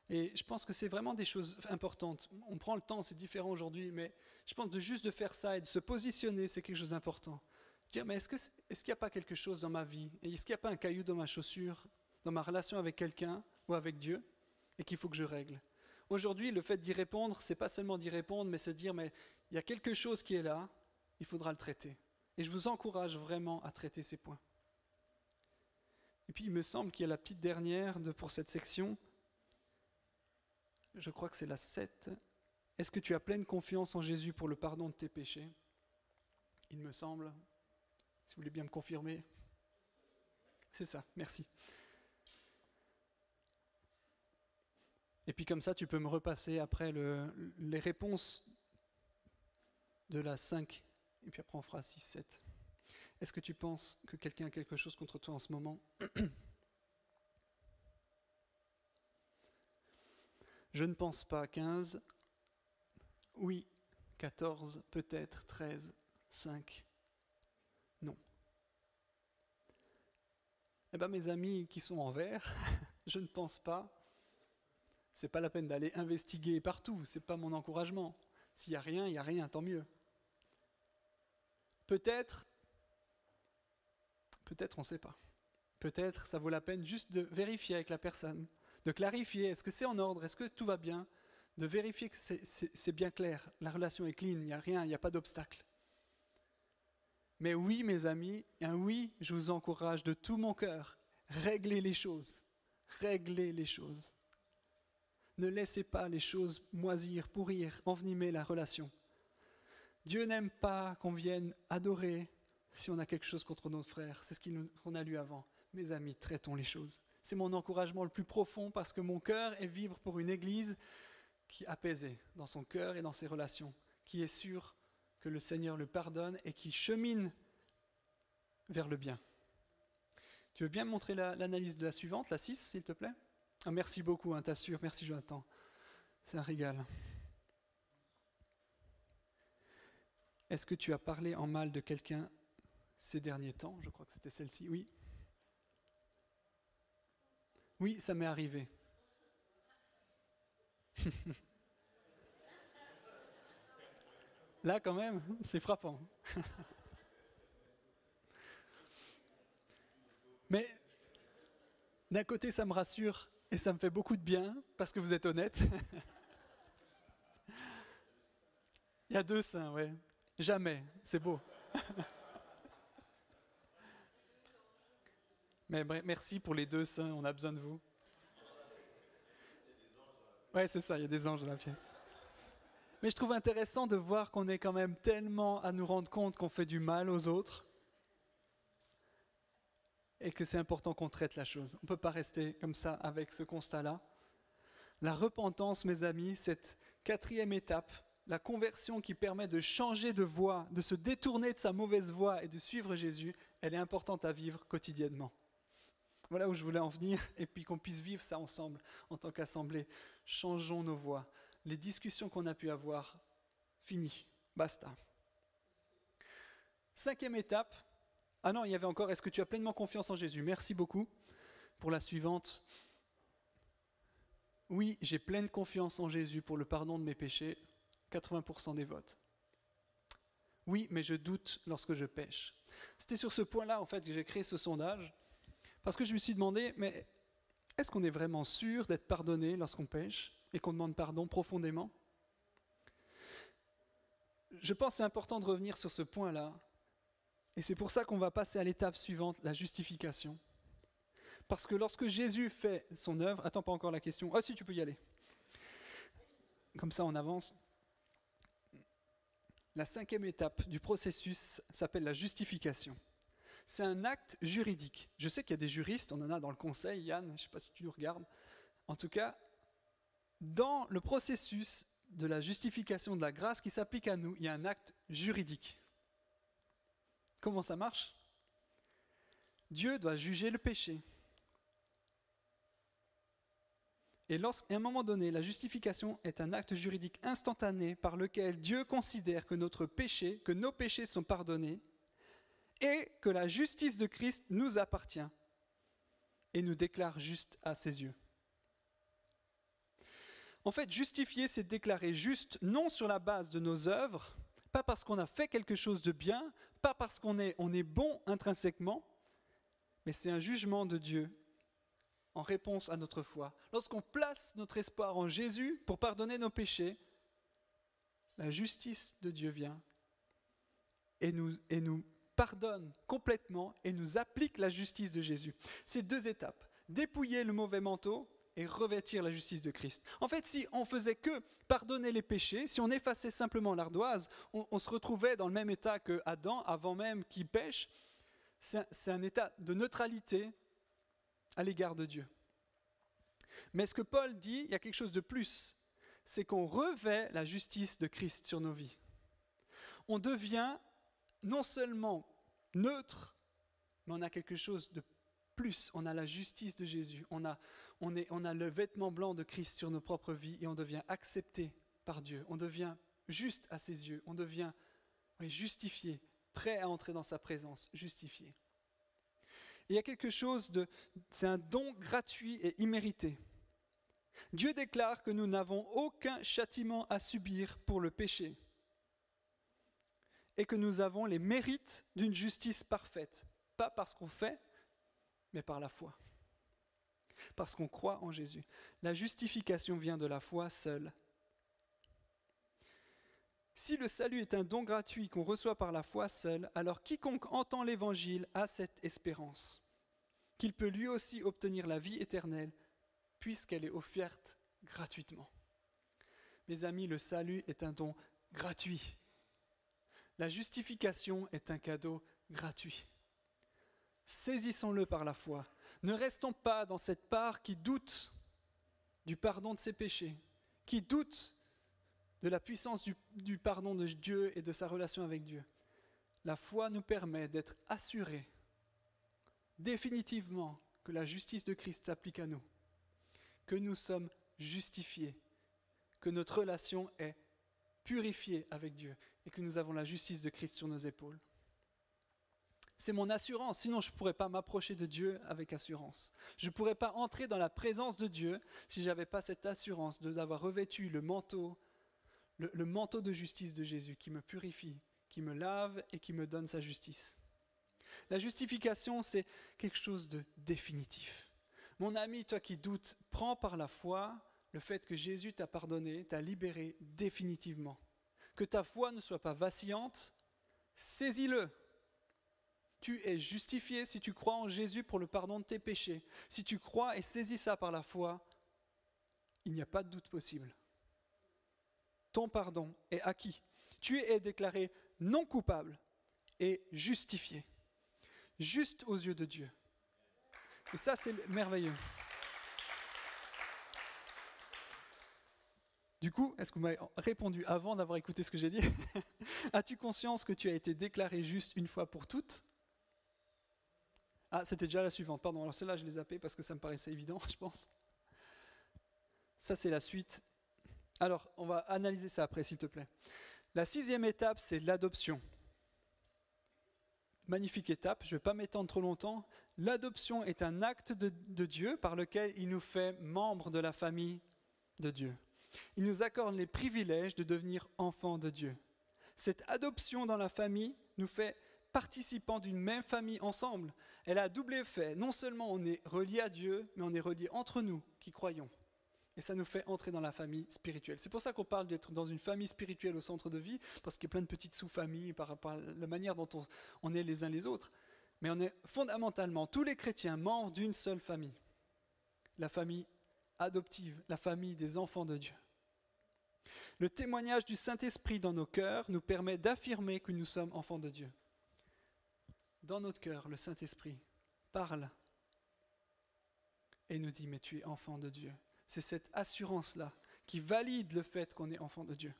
Et je pense que c'est vraiment des choses importantes. On prend le temps, c'est différent aujourd'hui, mais je pense que juste de faire ça et de se positionner, c'est quelque chose d'important. Dire, mais est-ce qu'il n'y a pas quelque chose dans ma vie? Et est-ce qu'il n'y a pas un caillou dans ma chaussure, dans ma relation avec quelqu'un ou avec Dieu, et qu'il faut que je règle? Aujourd'hui, le fait d'y répondre, c'est pas seulement d'y répondre, mais se dire, mais il y a quelque chose qui est là, il faudra le traiter. Et je vous encourage vraiment à traiter ces points. Et puis, il me semble qu'il y a la petite dernière pour cette section. Je crois que c'est la 7. Est-ce que tu as pleine confiance en Jésus pour le pardon de tes péchés? Il me semble. Si vous voulez bien me confirmer. C'est ça, merci. Et puis comme ça, tu peux me repasser après les réponses de la 5. Et puis après, on fera 6, 7. Est-ce que tu penses que quelqu'un a quelque chose contre toi en ce moment? Je ne pense pas. 15. Oui. 14. Peut-être. 13. 5. Non. Eh bien, mes amis qui sont en vert, je ne pense pas. C'est pas la peine d'aller investiguer partout. C'est pas mon encouragement. S'il n'y a rien, il n'y a rien. Tant mieux. Peut-être, on ne sait pas. Peut-être, ça vaut la peine juste de vérifier avec la personne, de clarifier, est-ce que c'est en ordre, est-ce que tout va bien, de vérifier que c'est bien clair, la relation est clean, il n'y a rien, il n'y a pas d'obstacle. Mais oui, mes amis, un oui, je vous encourage de tout mon cœur, réglez les choses, réglez les choses. Ne laissez pas les choses moisir, pourrir, envenimer la relation. Dieu n'aime pas qu'on vienne adorer si on a quelque chose contre notre frère. C'est ce qu'on a lu avant. Mes amis, traitons les choses. C'est mon encouragement le plus profond parce que mon cœur est vibre pour une église qui est apaisée dans son cœur et dans ses relations, qui est sûre que le Seigneur le pardonne et qui chemine vers le bien. Tu veux bien me montrer l'analyse de la suivante, la 6, s'il te plaît? Merci beaucoup, t'assures. Merci Jonathan. C'est un régal. Est-ce que tu as parlé en mal de quelqu'un ces derniers temps? Je crois que c'était celle-ci, oui. Oui, ça m'est arrivé. Là, quand même, c'est frappant. Mais d'un côté, ça me rassure et ça me fait beaucoup de bien parce que vous êtes honnête. Il y a 2 saints, ouais. Jamais, c'est beau. Mais merci pour les 2 saints, on a besoin de vous. Ouais, c'est ça, il y a des anges dans la pièce. Mais je trouve intéressant de voir qu'on est quand même tellement à nous rendre compte qu'on fait du mal aux autres et que c'est important qu'on traite la chose. On ne peut pas rester comme ça avec ce constat-là. La repentance, mes amis, cette 4e étape, la conversion qui permet de changer de voie, de se détourner de sa mauvaise voie et de suivre Jésus, elle est importante à vivre quotidiennement. Voilà où je voulais en venir, et puis qu'on puisse vivre ça ensemble, en tant qu'assemblée. Changeons nos voies. les discussions qu'on a pu avoir, fini, basta. 5e étape. Ah non, il y avait encore, est-ce que tu as pleinement confiance en Jésus? Merci beaucoup pour la suivante. Oui, j'ai pleine confiance en Jésus pour le pardon de mes péchés, 80% des votes. Oui, mais je doute lorsque je pêche. C'était sur ce point-là, en fait, que j'ai créé ce sondage, parce que je me suis demandé, mais est-ce qu'on est vraiment sûr d'être pardonné lorsqu'on pêche et qu'on demande pardon profondément? Je pense que c'est important de revenir sur ce point-là, et c'est pour ça qu'on va passer à l'étape suivante, la justification. Parce que lorsque Jésus fait son œuvre... Attends, pas encore la question. Ah si, tu peux y aller. Comme ça, on avance. La 5e étape du processus s'appelle la justification. C'est un acte juridique. Je sais qu'il y a des juristes, on en a dans le conseil, Yann, je ne sais pas si tu nous regardes. En tout cas, dans le processus de la justification de la grâce qui s'applique à nous, il y a un acte juridique. Comment ça marche? Dieu doit juger le péché. Et à un moment donné, la justification est un acte juridique instantané par lequel Dieu considère que nos péchés sont pardonnés et que la justice de Christ nous appartient et nous déclare juste à ses yeux. En fait, justifier, c'est déclarer juste non sur la base de nos œuvres, pas parce qu'on a fait quelque chose de bien, pas parce qu'on est bon intrinsèquement, mais c'est un jugement de Dieu en réponse à notre foi. Lorsqu'on place notre espoir en Jésus pour pardonner nos péchés, la justice de Dieu vient et nous pardonne complètement et nous applique la justice de Jésus. C'est 2 étapes. Dépouiller le mauvais manteau et revêtir la justice de Christ. En fait, si on faisait que pardonner les péchés, si on effaçait simplement l'ardoise, on se retrouvait dans le même état que Adam, avant même qu'il pêche. C'est un état de neutralité à l'égard de Dieu. Mais ce que Paul dit, il y a quelque chose de plus, c'est qu'on revêt la justice de Christ sur nos vies. On devient non seulement neutre, mais on a quelque chose de plus, on a la justice de Jésus, on a le vêtement blanc de Christ sur nos propres vies et on devient accepté par Dieu, on devient juste à ses yeux, on devient justifié, prêt à entrer dans sa présence, justifié. Il y a quelque chose c'est un don gratuit et immérité. Dieu déclare que nous n'avons aucun châtiment à subir pour le péché et que nous avons les mérites d'une justice parfaite, pas parce qu'on fait, mais par la foi, parce qu'on croit en Jésus. La justification vient de la foi seule. Si le salut est un don gratuit qu'on reçoit par la foi seule, alors quiconque entend l'Évangile a cette espérance, qu'il peut lui aussi obtenir la vie éternelle, puisqu'elle est offerte gratuitement. Mes amis, le salut est un don gratuit. La justification est un cadeau gratuit. Saisissons-le par la foi. Ne restons pas dans cette part qui doute du pardon de ses péchés, qui doute de la puissance du pardon de Dieu et de sa relation avec Dieu. La foi nous permet d'être assurés définitivement que la justice de Christ s'applique à nous, que nous sommes justifiés, que notre relation est purifiée avec Dieu et que nous avons la justice de Christ sur nos épaules. C'est mon assurance, sinon je ne pourrais pas m'approcher de Dieu avec assurance. Je ne pourrais pas entrer dans la présence de Dieu si je n'avais pas cette assurance d'avoir revêtu le manteau de justice de Jésus qui me purifie, qui me lave et qui me donne sa justice. La justification, c'est quelque chose de définitif. Mon ami, toi qui doutes, prends par la foi le fait que Jésus t'a pardonné, t'a libéré définitivement. Que ta foi ne soit pas vacillante, saisis-le. Tu es justifié si tu crois en Jésus pour le pardon de tes péchés. Si tu crois et saisis ça par la foi, il n'y a pas de doute possible. Ton pardon est acquis. Tu es déclaré non coupable et justifié. Juste aux yeux de Dieu. Et ça, c'est merveilleux. Du coup, est-ce que vous m'avez répondu avant d'avoir écouté ce que j'ai dit? As-tu conscience que tu as été déclaré juste une fois pour toutes? Ah, c'était déjà la suivante, pardon. Alors celle-là, je l'ai zappée parce que ça me paraissait évident, je pense. Ça, c'est la suite. Alors, on va analyser ça après, s'il te plaît. La 6e étape, c'est l'adoption. Magnifique étape, je ne vais pas m'étendre trop longtemps. L'adoption est un acte de Dieu par lequel il nous fait membres de la famille de Dieu. Il nous accorde les privilèges de devenir enfants de Dieu. Cette adoption dans la famille nous fait participants d'une même famille ensemble. Elle a un double effet. Non seulement on est reliés à Dieu, mais on est reliés entre nous qui croyons. Et ça nous fait entrer dans la famille spirituelle. C'est pour ça qu'on parle d'être dans une famille spirituelle au centre de vie, parce qu'il y a plein de petites sous-familles par rapport à la manière dont on est les uns les autres. Mais on est fondamentalement, tous les chrétiens, membres d'une seule famille. La famille adoptive, la famille des enfants de Dieu. Le témoignage du Saint-Esprit dans nos cœurs nous permet d'affirmer que nous sommes enfants de Dieu. Dans notre cœur, le Saint-Esprit parle et nous dit « mais tu es enfant de Dieu ». C'est cette assurance-là qui valide le fait qu'on est enfant de Dieu.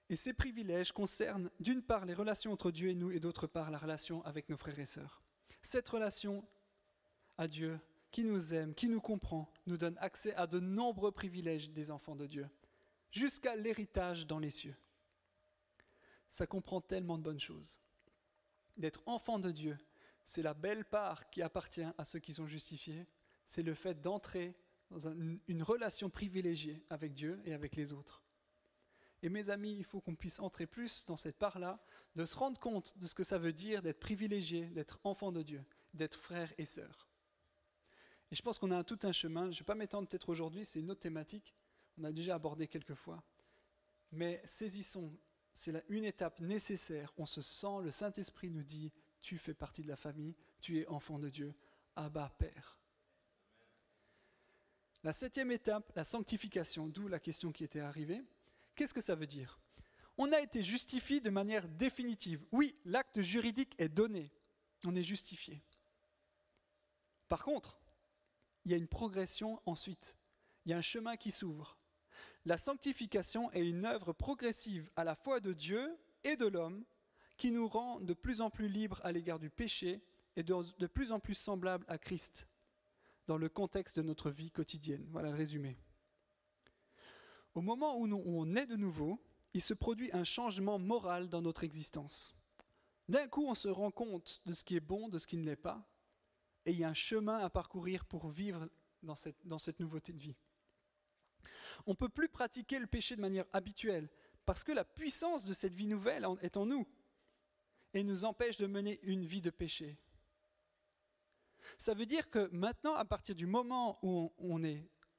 Et ces privilèges concernent d'une part les relations entre Dieu et nous et d'autre part la relation avec nos frères et sœurs. Cette relation à Dieu, qui nous aime, qui nous comprend, nous donne accès à de nombreux privilèges des enfants de Dieu, jusqu'à l'héritage dans les cieux. Ça comprend tellement de bonnes choses. D'être enfant de Dieu, c'est la belle part qui appartient à ceux qui sont justifiés. C'est le fait d'entrer dans une relation privilégiée avec Dieu et avec les autres. Et mes amis, il faut qu'on puisse entrer plus dans cette part-là, de se rendre compte de ce que ça veut dire d'être privilégié, d'être enfant de Dieu, d'être frère et sœur. Et je pense qu'on a tout un chemin, je ne vais pas m'étendre peut-être aujourd'hui, c'est une autre thématique, on a déjà abordé quelques fois. Mais saisissons, c'est une étape nécessaire, on se sent, le Saint-Esprit nous dit, tu fais partie de la famille, tu es enfant de Dieu, Abba Père. La 7e étape, la sanctification, d'où la question qui était arrivée. Qu'est-ce que ça veut dire ? On a été justifié de manière définitive. Oui, l'acte juridique est donné. On est justifié. Par contre, il y a une progression ensuite. Il y a un chemin qui s'ouvre. La sanctification est une œuvre progressive à la fois de Dieu et de l'homme qui nous rend de plus en plus libres à l'égard du péché et de plus en plus semblables à Christ dans le contexte de notre vie quotidienne. Voilà le résumé. Au moment où on est de nouveau, il se produit un changement moral dans notre existence. D'un coup, on se rend compte de ce qui est bon, de ce qui ne l'est pas, et il y a un chemin à parcourir pour vivre dans cette nouveauté de vie. On ne peut plus pratiquer le péché de manière habituelle, parce que la puissance de cette vie nouvelle est en nous, et nous empêche de mener une vie de péché. Ça veut dire que maintenant, à partir du moment où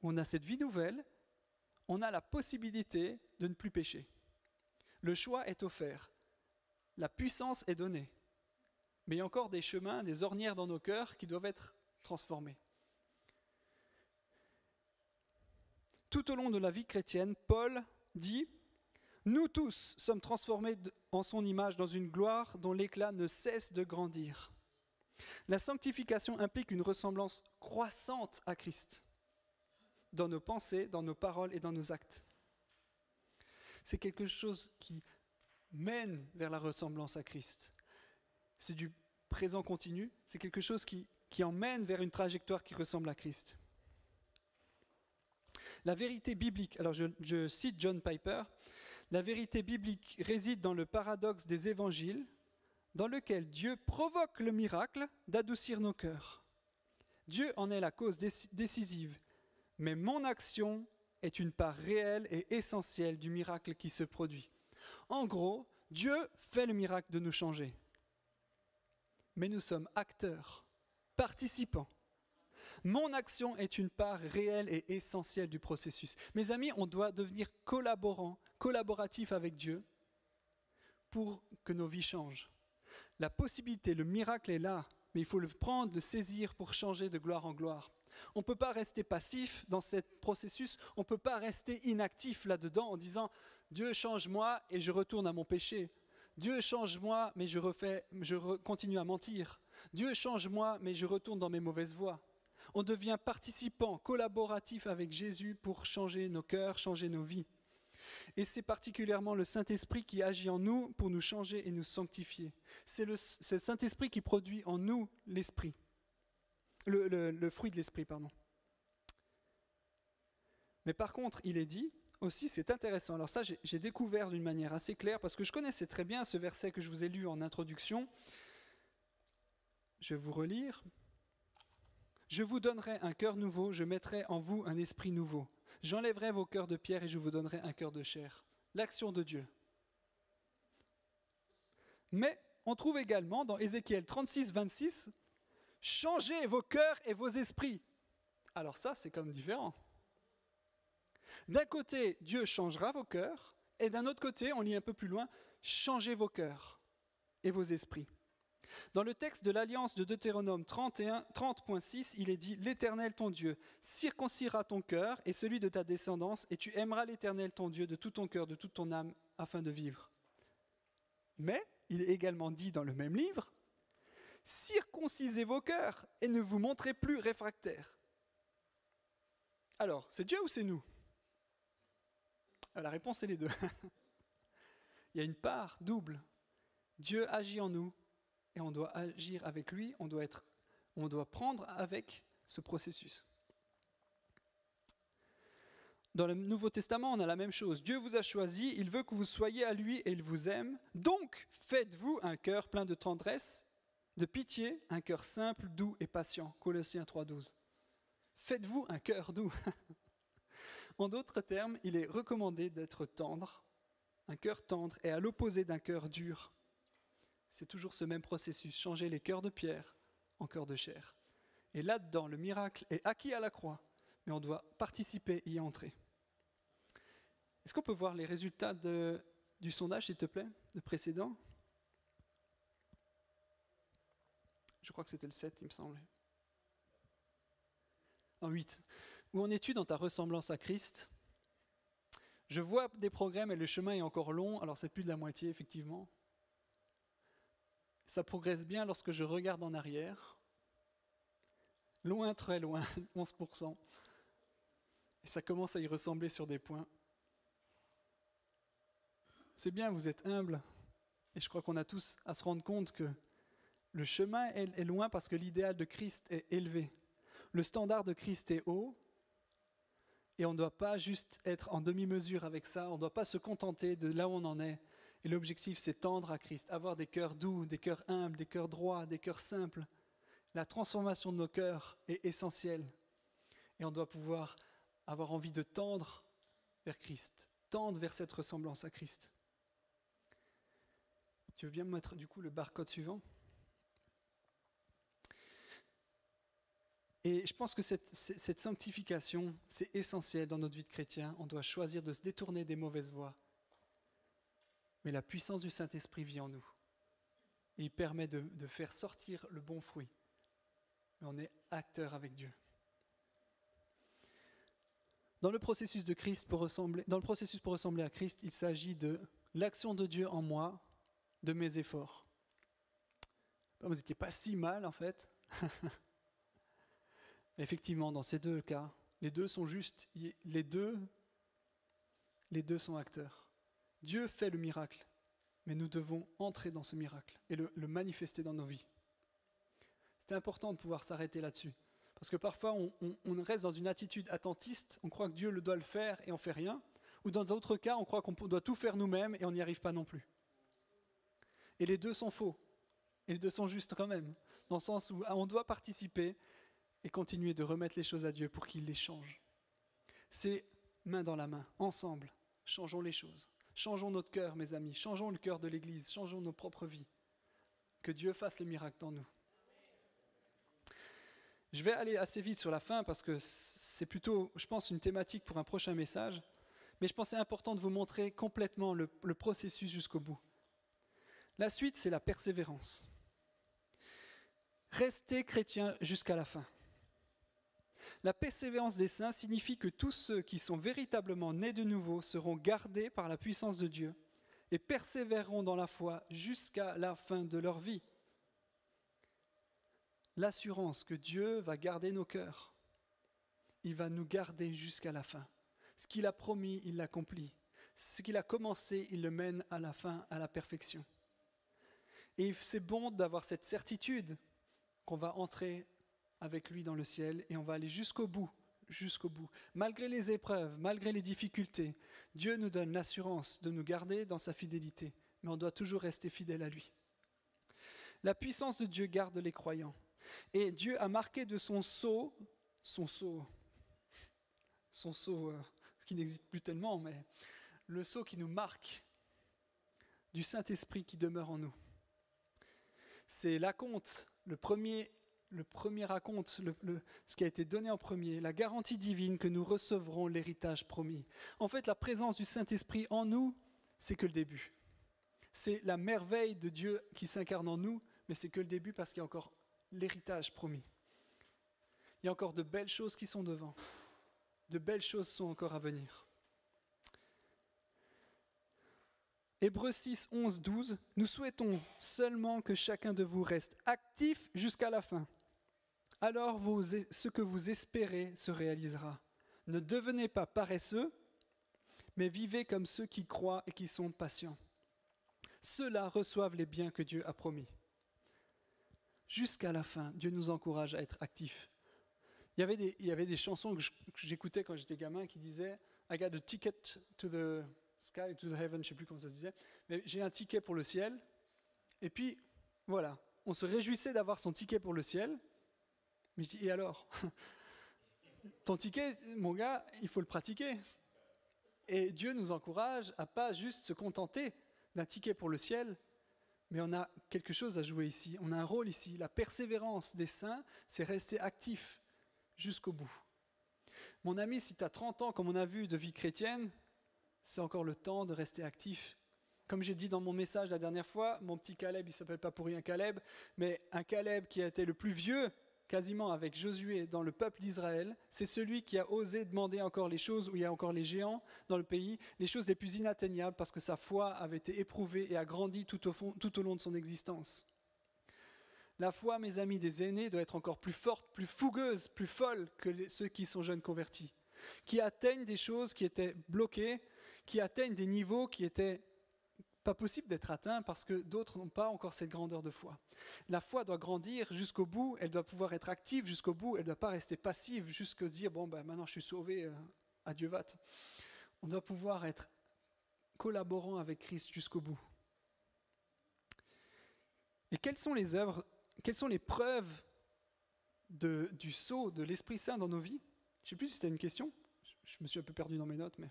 on a cette vie nouvelle, on a la possibilité de ne plus pécher. Le choix est offert. La puissance est donnée. Mais il y a encore des chemins, des ornières dans nos cœurs qui doivent être transformés. Tout au long de la vie chrétienne, Paul dit « Nous tous sommes transformés en son image dans une gloire dont l'éclat ne cesse de grandir. » La sanctification implique une ressemblance croissante à Christ dans nos pensées, dans nos paroles et dans nos actes. C'est quelque chose qui mène vers la ressemblance à Christ. C'est du présent continu, c'est quelque chose qui emmène vers une trajectoire qui ressemble à Christ. La vérité biblique, alors je cite John Piper, la vérité biblique réside dans le paradoxe des évangiles, dans lequel Dieu provoque le miracle d'adoucir nos cœurs. Dieu en est la cause décisive, mais mon action est une part réelle et essentielle du miracle qui se produit. En gros, Dieu fait le miracle de nous changer. Mais nous sommes acteurs, participants. Mon action est une part réelle et essentielle du processus. Mes amis, on doit devenir collaboratifs avec Dieu pour que nos vies changent. La possibilité, le miracle est là, mais il faut le prendre, le saisir pour changer de gloire en gloire. On ne peut pas rester passif dans ce processus, on ne peut pas rester inactif là-dedans en disant « Dieu change-moi et je retourne à mon péché ». Dieu change-moi, mais je continue à mentir. Dieu change-moi, mais je retourne dans mes mauvaises voies. On devient participant, collaboratif avec Jésus pour changer nos cœurs, changer nos vies. Et c'est particulièrement le Saint-Esprit qui agit en nous pour nous changer et nous sanctifier. C'est le Saint-Esprit qui produit en nous l'esprit, le fruit de l'esprit, pardon. Mais par contre, il est dit aussi, c'est intéressant. Alors ça, j'ai découvert d'une manière assez claire, parce que je connaissais très bien ce verset que je vous ai lu en introduction. Je vais vous relire. « Je vous donnerai un cœur nouveau, je mettrai en vous un esprit nouveau. J'enlèverai vos cœurs de pierre et je vous donnerai un cœur de chair. » L'action de Dieu. Mais on trouve également dans Ézéchiel 36, 26, « Changez vos cœurs et vos esprits. » Alors ça, c'est comme différent. D'un côté, Dieu changera vos cœurs, et d'un autre côté, on lit un peu plus loin, « Changez vos cœurs et vos esprits. » Dans le texte de l'Alliance de Deutéronome 30.6, il est dit « L'Éternel ton Dieu circoncira ton cœur et celui de ta descendance, et tu aimeras l'Éternel ton Dieu de tout ton cœur, de toute ton âme, afin de vivre. » Mais il est également dit dans le même livre « Circoncisez vos cœurs et ne vous montrez plus réfractaires. » Alors, c'est Dieu ou c'est nous ? La réponse est les deux. Il y a une part double. Dieu agit en nous et on doit agir avec lui, on doit prendre avec ce processus. Dans le Nouveau Testament, on a la même chose. Dieu vous a choisi, il veut que vous soyez à lui et il vous aime. Donc, faites-vous un cœur plein de tendresse, de pitié, un cœur simple, doux et patient. Colossiens 3.12. Faites-vous un cœur doux. En d'autres termes, il est recommandé d'être tendre. Un cœur tendre est à l'opposé d'un cœur dur. C'est toujours ce même processus, changer les cœurs de pierre en cœurs de chair. Et là-dedans, le miracle est acquis à la croix, mais on doit participer et y entrer. Est-ce qu'on peut voir les résultats du sondage, s'il te plaît, le précédent ? Je crois que c'était le 7, il me semble. En 8. Où en es-tu dans ta ressemblance à Christ ? Je vois des progrès, mais le chemin est encore long, alors c'est plus de la moitié, effectivement. Ça progresse bien lorsque je regarde en arrière. Loin, très loin, 11%. Et ça commence à y ressembler sur des points. C'est bien, vous êtes humbles. Et je crois qu'on a tous à se rendre compte que le chemin est loin parce que l'idéal de Christ est élevé. Le standard de Christ est haut. Et on ne doit pas juste être en demi-mesure avec ça. On ne doit pas se contenter de là où on en est. Et l'objectif, c'est tendre à Christ, avoir des cœurs doux, des cœurs humbles, des cœurs droits, des cœurs simples. La transformation de nos cœurs est essentielle. Et on doit pouvoir avoir envie de tendre vers Christ, tendre vers cette ressemblance à Christ. Tu veux bien me mettre du coup le barcode suivant ? Et je pense que cette sanctification, c'est essentiel dans notre vie de chrétien. On doit choisir de se détourner des mauvaises voies. Mais la puissance du Saint-Esprit vit en nous. Et il permet de faire sortir le bon fruit. Mais on est acteur avec Dieu. Dans le processus pour ressembler à Christ, il s'agit de l'action de Dieu en moi, de mes efforts. Vous n'étiez pas si mal en fait. Effectivement, dans ces deux cas, les deux sont justes, les deux sont acteurs. Dieu fait le miracle, mais nous devons entrer dans ce miracle et le manifester dans nos vies. C'est important de pouvoir s'arrêter là-dessus. Parce que parfois, on reste dans une attitude attentiste, on croit que Dieu doit le faire et on ne fait rien. Ou dans d'autres cas, on croit qu'on doit tout faire nous-mêmes et on n'y arrive pas non plus. Et les deux sont faux. Et les deux sont justes quand même. Dans le sens où on doit participer et continuer de remettre les choses à Dieu pour qu'il les change. C'est main dans la main, ensemble, changeons les choses. Changeons notre cœur, mes amis. Changeons le cœur de l'Église. Changeons nos propres vies. Que Dieu fasse le miracle dans nous. Je vais aller assez vite sur la fin parce que c'est plutôt, je pense, une thématique pour un prochain message. Mais je pense que c'est important de vous montrer complètement le processus jusqu'au bout. La suite, c'est la persévérance. Restez chrétiens jusqu'à la fin. La persévérance des saints signifie que tous ceux qui sont véritablement nés de nouveau seront gardés par la puissance de Dieu et persévéreront dans la foi jusqu'à la fin de leur vie. L'assurance que Dieu va garder nos cœurs, il va nous garder jusqu'à la fin. Ce qu'il a promis, il l'accomplit. Ce qu'il a commencé, il le mène à la fin, à la perfection. Et c'est bon d'avoir cette certitude qu'on va entrer avec lui dans le ciel et on va aller jusqu'au bout, jusqu'au bout. Malgré les épreuves, malgré les difficultés, Dieu nous donne l'assurance de nous garder dans sa fidélité, mais on doit toujours rester fidèle à lui. La puissance de Dieu garde les croyants. Et Dieu a marqué de son sceau, ce qui n'existe plus tellement, mais le sceau qui nous marque du Saint-Esprit qui demeure en nous. C'est l'acompte, le premier acompte, ce qui a été donné en premier, la garantie divine que nous recevrons l'héritage promis. En fait, la présence du Saint-Esprit en nous, c'est que le début. C'est la merveille de Dieu qui s'incarne en nous, mais c'est que le début parce qu'il y a encore l'héritage promis. Il y a encore de belles choses qui sont devant. De belles choses sont encore à venir. Hébreux 6, 11, 12, nous souhaitons seulement que chacun de vous reste actif jusqu'à la fin. Alors ce que vous espérez se réalisera. Ne devenez pas paresseux, mais vivez comme ceux qui croient et qui sont patients. Ceux-là reçoivent les biens que Dieu a promis. Jusqu'à la fin, Dieu nous encourage à être actifs. Il y avait des chansons que j'écoutais quand j'étais gamin qui disaient « I got a ticket to the sky, to the heaven », je ne sais plus comment ça se disait, mais j'ai un ticket pour le ciel. Et puis, voilà, on se réjouissait d'avoir son ticket pour le ciel. Mais je dis « Et alors ? Ton ticket, mon gars, il faut le pratiquer. » Et Dieu nous encourage à pas juste se contenter d'un ticket pour le ciel, mais on a quelque chose à jouer ici, on a un rôle ici. La persévérance des saints, c'est rester actif jusqu'au bout. Mon ami, si tu as 30 ans, comme on a vu, de vie chrétienne, c'est encore le temps de rester actif. Comme j'ai dit dans mon message la dernière fois, mon petit Caleb, il ne s'appelle pas pour rien Caleb, mais un Caleb qui a été le plus vieux, quasiment avec Josué dans le peuple d'Israël, c'est celui qui a osé demander encore les choses où il y a encore les géants dans le pays, les choses les plus inatteignables parce que sa foi avait été éprouvée et a grandi tout au long de son existence. La foi, mes amis, des aînés doit être encore plus forte, plus fougueuse, plus folle que ceux qui sont jeunes convertis, qui atteignent des choses qui étaient bloquées, qui atteignent des niveaux qui étaient pas possible d'être atteints parce que d'autres n'ont pas encore cette grandeur de foi. La foi doit grandir jusqu'au bout, elle doit pouvoir être active jusqu'au bout, elle ne doit pas rester passive jusqu'à dire « bon, ben, maintenant je suis sauvé, adieu vat ». On doit pouvoir être collaborant avec Christ jusqu'au bout. Et quelles sont les œuvres, quelles sont les preuves du sceau de l'Esprit Saint dans nos vies ? Je ne sais plus si c'était une question, je me suis un peu perdu dans mes notes, mais...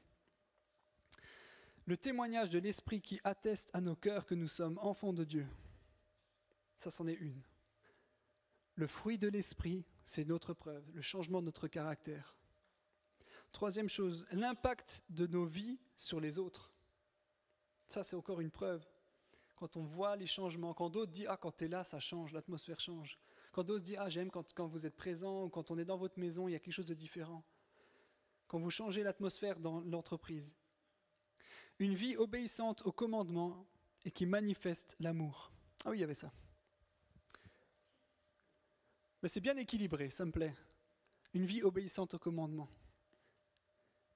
Le témoignage de l'Esprit qui atteste à nos cœurs que nous sommes enfants de Dieu. Ça, c'en est une. Le fruit de l'Esprit, c'est notre preuve, le changement de notre caractère. Troisième chose, l'impact de nos vies sur les autres. Ça, c'est encore une preuve. Quand on voit les changements, quand d'autres disent « Ah, quand tu es là, ça change, l'atmosphère change. » Quand d'autres disent « Ah, j'aime quand vous êtes présent, quand on est dans votre maison, il y a quelque chose de différent. » Quand vous changez l'atmosphère dans l'entreprise. Une vie obéissante aux commandements et qui manifeste l'amour. Ah oui, il y avait ça. Mais c'est bien équilibré, ça me plaît. Une vie obéissante aux commandements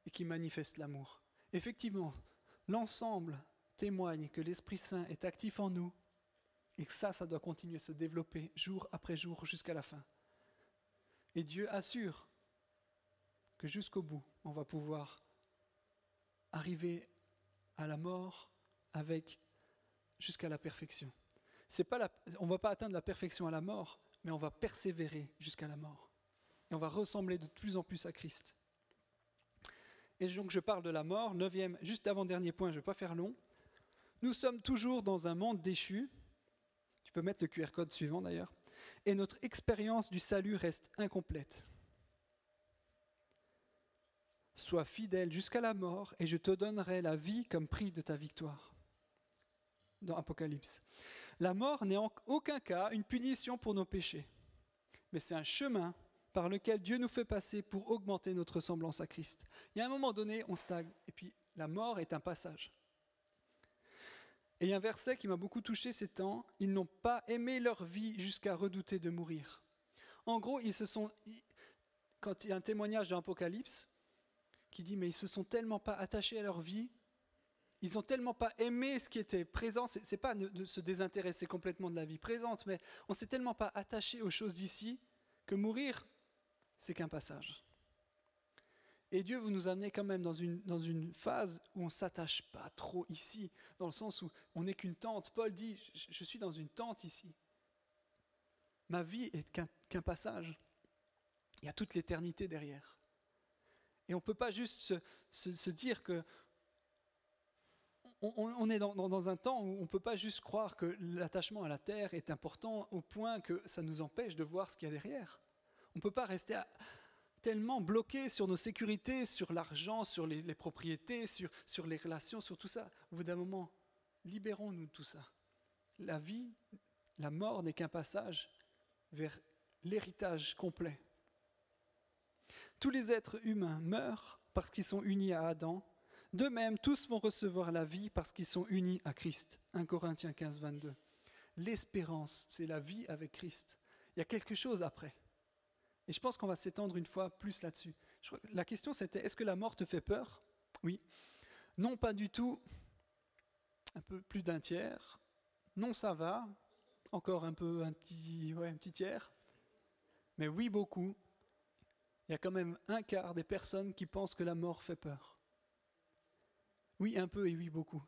et qui manifeste l'amour. Effectivement, l'ensemble témoigne que l'Esprit Saint est actif en nous et que ça doit continuer à se développer jour après jour jusqu'à la fin. Et Dieu assure que jusqu'au bout, on va pouvoir arriver à la mort jusqu'à la perfection. On ne va pas atteindre la perfection à la mort, mais on va persévérer jusqu'à la mort. Et on va ressembler de plus en plus à Christ. Et donc je parle de la mort, 9e, juste avant-dernier point, je ne vais pas faire long. Nous sommes toujours dans un monde déchu. Tu peux mettre le QR code suivant d'ailleurs. Et notre expérience du salut reste incomplète. Sois fidèle jusqu'à la mort et je te donnerai la vie comme prix de ta victoire. Dans Apocalypse. La mort n'est en aucun cas une punition pour nos péchés, mais c'est un chemin par lequel Dieu nous fait passer pour augmenter notre ressemblance à Christ. Il y a un moment donné, on stagne, et puis la mort est un passage. Et il y a un verset qui m'a beaucoup touché ces temps, ils n'ont pas aimé leur vie jusqu'à redouter de mourir. En gros, quand il y a un témoignage dans Apocalypse, qui dit, mais ils se sont tellement pas attachés à leur vie, ils n'ont tellement pas aimé ce qui était présent, c'est pas de se désintéresser complètement de la vie présente, mais on s'est tellement pas attaché aux choses d'ici, que mourir, c'est qu'un passage. Et Dieu veut nous amener quand même dans une phase où on ne s'attache pas trop ici, dans le sens où on n'est qu'une tente. Paul dit, je suis dans une tente ici. Ma vie est qu'un passage. Il y a toute l'éternité derrière. Et on ne peut pas juste se dire que on est dans un temps où on ne peut pas juste croire que l'attachement à la terre est important au point que ça nous empêche de voir ce qu'il y a derrière. On ne peut pas rester tellement bloqué sur nos sécurités, sur l'argent, sur les propriétés, sur les relations, sur tout ça. Au bout d'un moment, libérons-nous de tout ça. La vie, la mort n'est qu'un passage vers l'héritage complet. Tous les êtres humains meurent parce qu'ils sont unis à Adam. De même, tous vont recevoir la vie parce qu'ils sont unis à Christ. 1 Corinthiens 15, 22. L'espérance, c'est la vie avec Christ. Il y a quelque chose après. Et je pense qu'on va s'étendre une fois plus là-dessus. La question c'était, est-ce que la mort te fait peur ? Oui. Non, pas du tout. Un peu plus d'un tiers. Non, ça va. Encore un petit tiers. Mais oui, beaucoup. Il y a quand même un quart des personnes qui pensent que la mort fait peur. Oui, un peu et oui, beaucoup.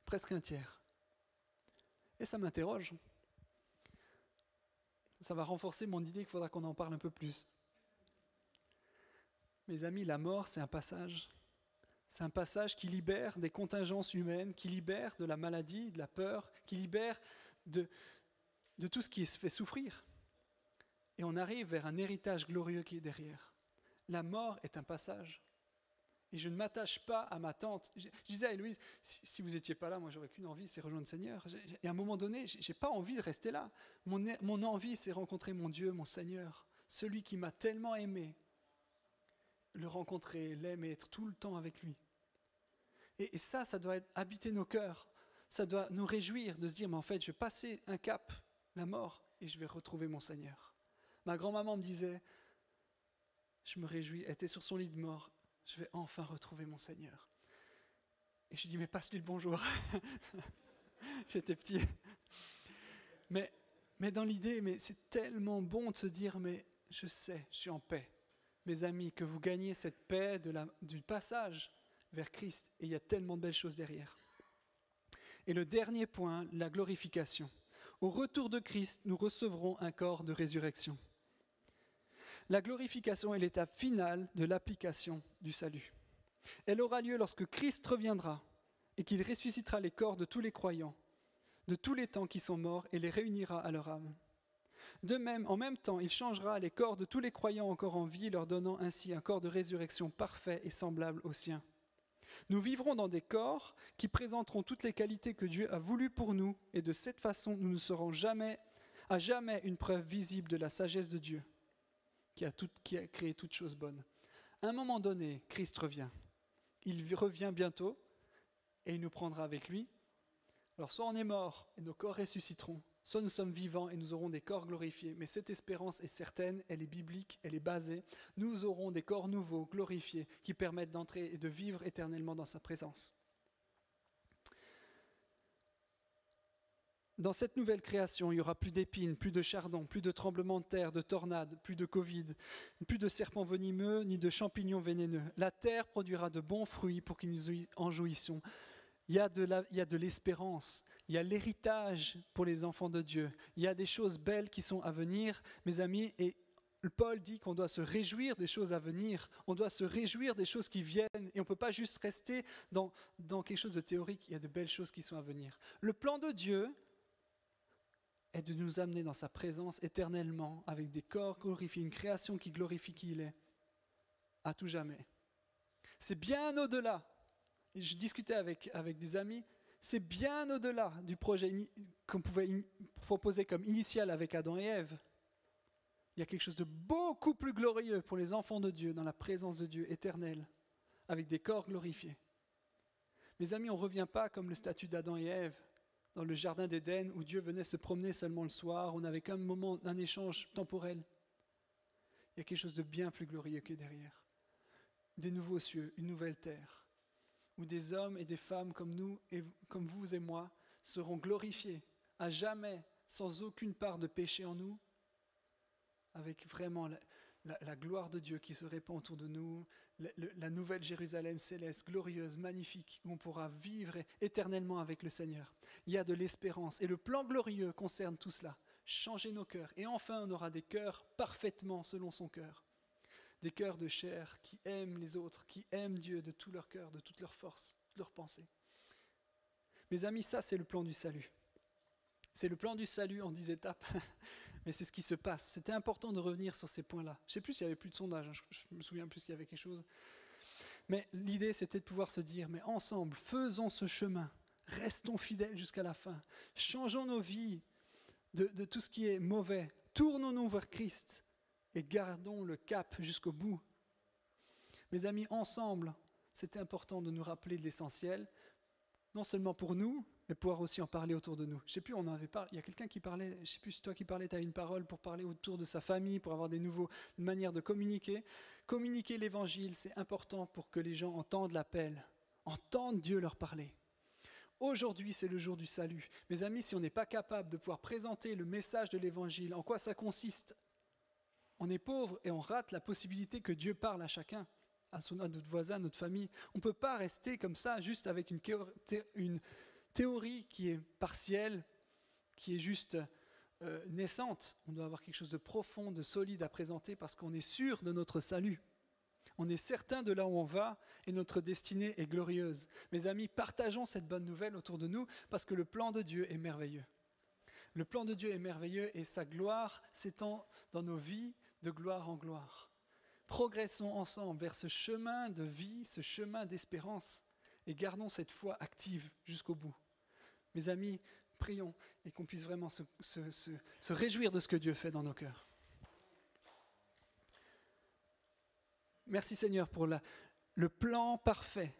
Presque un tiers. Et ça m'interroge. Ça va renforcer mon idée qu'il faudra qu'on en parle un peu plus. Mes amis, la mort, c'est un passage. C'est un passage qui libère des contingences humaines, qui libère de la maladie, de la peur, qui libère de tout ce qui se fait souffrir. Et on arrive vers un héritage glorieux qui est derrière. La mort est un passage. Et je ne m'attache pas à ma tante. Je disais à Héloïse, si vous n'étiez pas là, moi j'aurais qu'une envie, c'est rejoindre le Seigneur. Et à un moment donné, je n'ai pas envie de rester là. Mon envie, c'est rencontrer mon Dieu, mon Seigneur, celui qui m'a tellement aimé. Le rencontrer, l'aimer, être tout le temps avec lui. Et ça doit habiter nos cœurs. Ça doit nous réjouir de se dire, mais en fait, je vais passer un cap, la mort, et je vais retrouver mon Seigneur. Ma grand-maman me disait, je me réjouis, elle était sur son lit de mort, je vais enfin retrouver mon Seigneur. Et je lui dis, mais passe-lui le bonjour. J'étais petit. Mais dans l'idée, mais c'est tellement bon de se dire, mais je sais, je suis en paix. Mes amis, que vous gagnez cette paix du passage vers Christ. Et il y a tellement de belles choses derrière. Et le dernier point, la glorification. Au retour de Christ, nous recevrons un corps de résurrection. La glorification est l'étape finale de l'application du salut. Elle aura lieu lorsque Christ reviendra et qu'il ressuscitera les corps de tous les croyants, de tous les temps qui sont morts et les réunira à leur âme. De même, en même temps, il changera les corps de tous les croyants encore en vie, leur donnant ainsi un corps de résurrection parfait et semblable au sien. Nous vivrons dans des corps qui présenteront toutes les qualités que Dieu a voulu pour nous, et de cette façon, nous ne serons à jamais une preuve visible de la sagesse de Dieu, qui a créé toutes choses bonnes. À un moment donné, Christ revient. Il revient bientôt, et il nous prendra avec lui. Alors soit on est mort, et nos corps ressusciteront, soit nous sommes vivants et nous aurons des corps glorifiés. Mais cette espérance est certaine, elle est biblique, elle est basée. Nous aurons des corps nouveaux, glorifiés, qui permettent d'entrer et de vivre éternellement dans sa présence. Dans cette nouvelle création, il n'y aura plus d'épines, plus de chardons, plus de tremblements de terre, de tornades, plus de Covid, plus de serpents venimeux, ni de champignons vénéneux. La terre produira de bons fruits pour que nous en jouissions. Il y a de l'espérance, il y a l'héritage pour les enfants de Dieu. Il y a des choses belles qui sont à venir, mes amis, et Paul dit qu'on doit se réjouir des choses à venir, on doit se réjouir des choses qui viennent, et on ne peut pas juste rester dans quelque chose de théorique, il y a de belles choses qui sont à venir. Le plan de Dieu est de nous amener dans sa présence éternellement, avec des corps glorifiés, une création qui glorifie qui il est, à tout jamais. C'est bien au-delà. Et je discutais avec des amis, c'est bien au-delà du projet qu'on pouvait proposer comme initial avec Adam et Ève. Il y a quelque chose de beaucoup plus glorieux pour les enfants de Dieu, dans la présence de Dieu éternelle, avec des corps glorifiés. Mes amis, on ne revient pas comme le statut d'Adam et Ève, dans le jardin d'Éden, où Dieu venait se promener seulement le soir, on n'avait qu'un moment, un échange temporel. Il y a quelque chose de bien plus glorieux qui est derrière. Des nouveaux cieux, une nouvelle terre, où des hommes et des femmes comme nous, et comme vous et moi, seront glorifiés à jamais, sans aucune part de péché en nous, avec vraiment la gloire de Dieu qui se répand autour de nous, la nouvelle Jérusalem céleste, glorieuse, magnifique, où on pourra vivre éternellement avec le Seigneur. Il y a de l'espérance et le plan glorieux concerne tout cela. Changer nos cœurs. Et enfin, on aura des cœurs parfaitement selon son cœur. Des cœurs de chair qui aiment les autres, qui aiment Dieu de tout leur cœur, de toute leur force, de leur pensée. Mes amis, ça c'est le plan du salut. C'est le plan du salut en 10 étapes, mais c'est ce qui se passe. C'était important de revenir sur ces points-là. Je ne sais plus s'il y avait plus de sondage, je me souviens plus s'il y avait quelque chose. Mais l'idée c'était de pouvoir se dire, mais ensemble, faisons ce chemin, restons fidèles jusqu'à la fin, changeons nos vies de tout ce qui est mauvais, tournons-nous vers Christ et gardons le cap jusqu'au bout. Mes amis, ensemble, c'était important de nous rappeler de l'essentiel, non seulement pour nous, mais pouvoir aussi en parler autour de nous. Je ne sais plus, on en avait parlé, il y a quelqu'un qui parlait, je ne sais plus si toi qui parlais, tu as une parole pour parler autour de sa famille, pour avoir des nouvelles manières de communiquer. Communiquer l'évangile, c'est important pour que les gens entendent l'appel, entendent Dieu leur parler. Aujourd'hui, c'est le jour du salut. Mes amis, si on n'est pas capable de pouvoir présenter le message de l'évangile, en quoi ça consiste ? On est pauvre et on rate la possibilité que Dieu parle à chacun, à notre voisin, à notre famille. On ne peut pas rester comme ça, juste avec une théorie qui est partielle, qui est juste naissante. On doit avoir quelque chose de profond, de solide à présenter parce qu'on est sûr de notre salut. On est certain de là où on va et notre destinée est glorieuse. Mes amis, partageons cette bonne nouvelle autour de nous parce que le plan de Dieu est merveilleux. Le plan de Dieu est merveilleux et sa gloire s'étend dans nos vies de gloire en gloire. Progressons ensemble vers ce chemin de vie, ce chemin d'espérance et gardons cette foi active jusqu'au bout. Mes amis, prions et qu'on puisse vraiment se réjouir de ce que Dieu fait dans nos cœurs. Merci Seigneur pour le plan parfait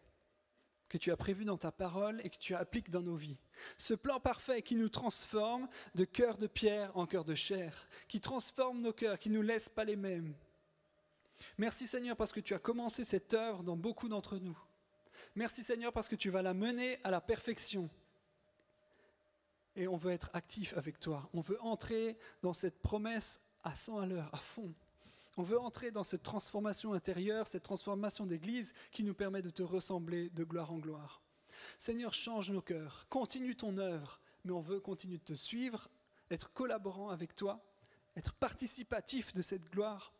que tu as prévu dans ta parole et que tu appliques dans nos vies. Ce plan parfait qui nous transforme de cœur de pierre en cœur de chair, qui transforme nos cœurs, qui ne nous laisse pas les mêmes. Merci Seigneur parce que tu as commencé cette œuvre dans beaucoup d'entre nous. Merci Seigneur parce que tu vas la mener à la perfection. Et on veut être actif avec toi. On veut entrer dans cette promesse à 100 à l'heure, à fond. On veut entrer dans cette transformation intérieure, cette transformation d'église qui nous permet de te ressembler de gloire en gloire. Seigneur, change nos cœurs, continue ton œuvre, mais on veut continuer de te suivre, être collaborant avec toi, être participatif de cette gloire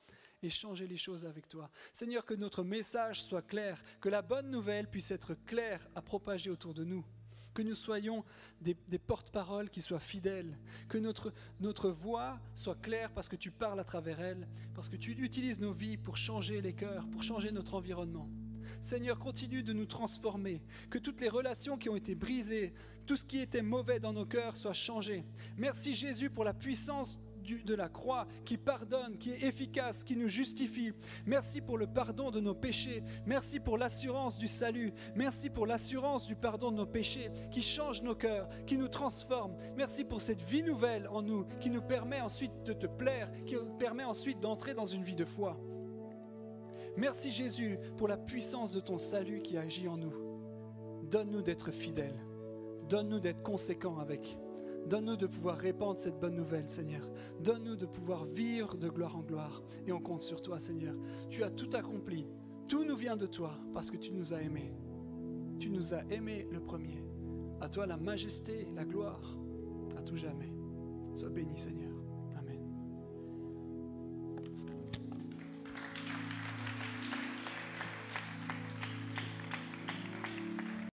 et changer les choses avec toi. Seigneur, que notre message soit clair, que la bonne nouvelle puisse être claire à propager autour de nous. Que nous soyons des porte-paroles qui soient fidèles, que notre voix soit claire parce que tu parles à travers elle, parce que tu utilises nos vies pour changer les cœurs, pour changer notre environnement. Seigneur, continue de nous transformer, que toutes les relations qui ont été brisées, tout ce qui était mauvais dans nos cœurs soit changé. Merci Jésus pour la puissance de la croix qui pardonne, qui est efficace, qui nous justifie. Merci pour le pardon de nos péchés. Merci pour l'assurance du salut. Merci pour l'assurance du pardon de nos péchés qui change nos cœurs, qui nous transforme. Merci pour cette vie nouvelle en nous qui nous permet ensuite de te plaire, qui nous permet ensuite d'entrer dans une vie de foi. Merci Jésus pour la puissance de ton salut qui agit en nous. Donne-nous d'être fidèles. Donne-nous d'être conséquents avec. Donne-nous de pouvoir répandre cette bonne nouvelle, Seigneur. Donne-nous de pouvoir vivre de gloire en gloire. Et on compte sur toi, Seigneur. Tu as tout accompli. Tout nous vient de toi parce que tu nous as aimés. Tu nous as aimés le premier. À toi la majesté, la gloire, à tout jamais. Sois béni, Seigneur.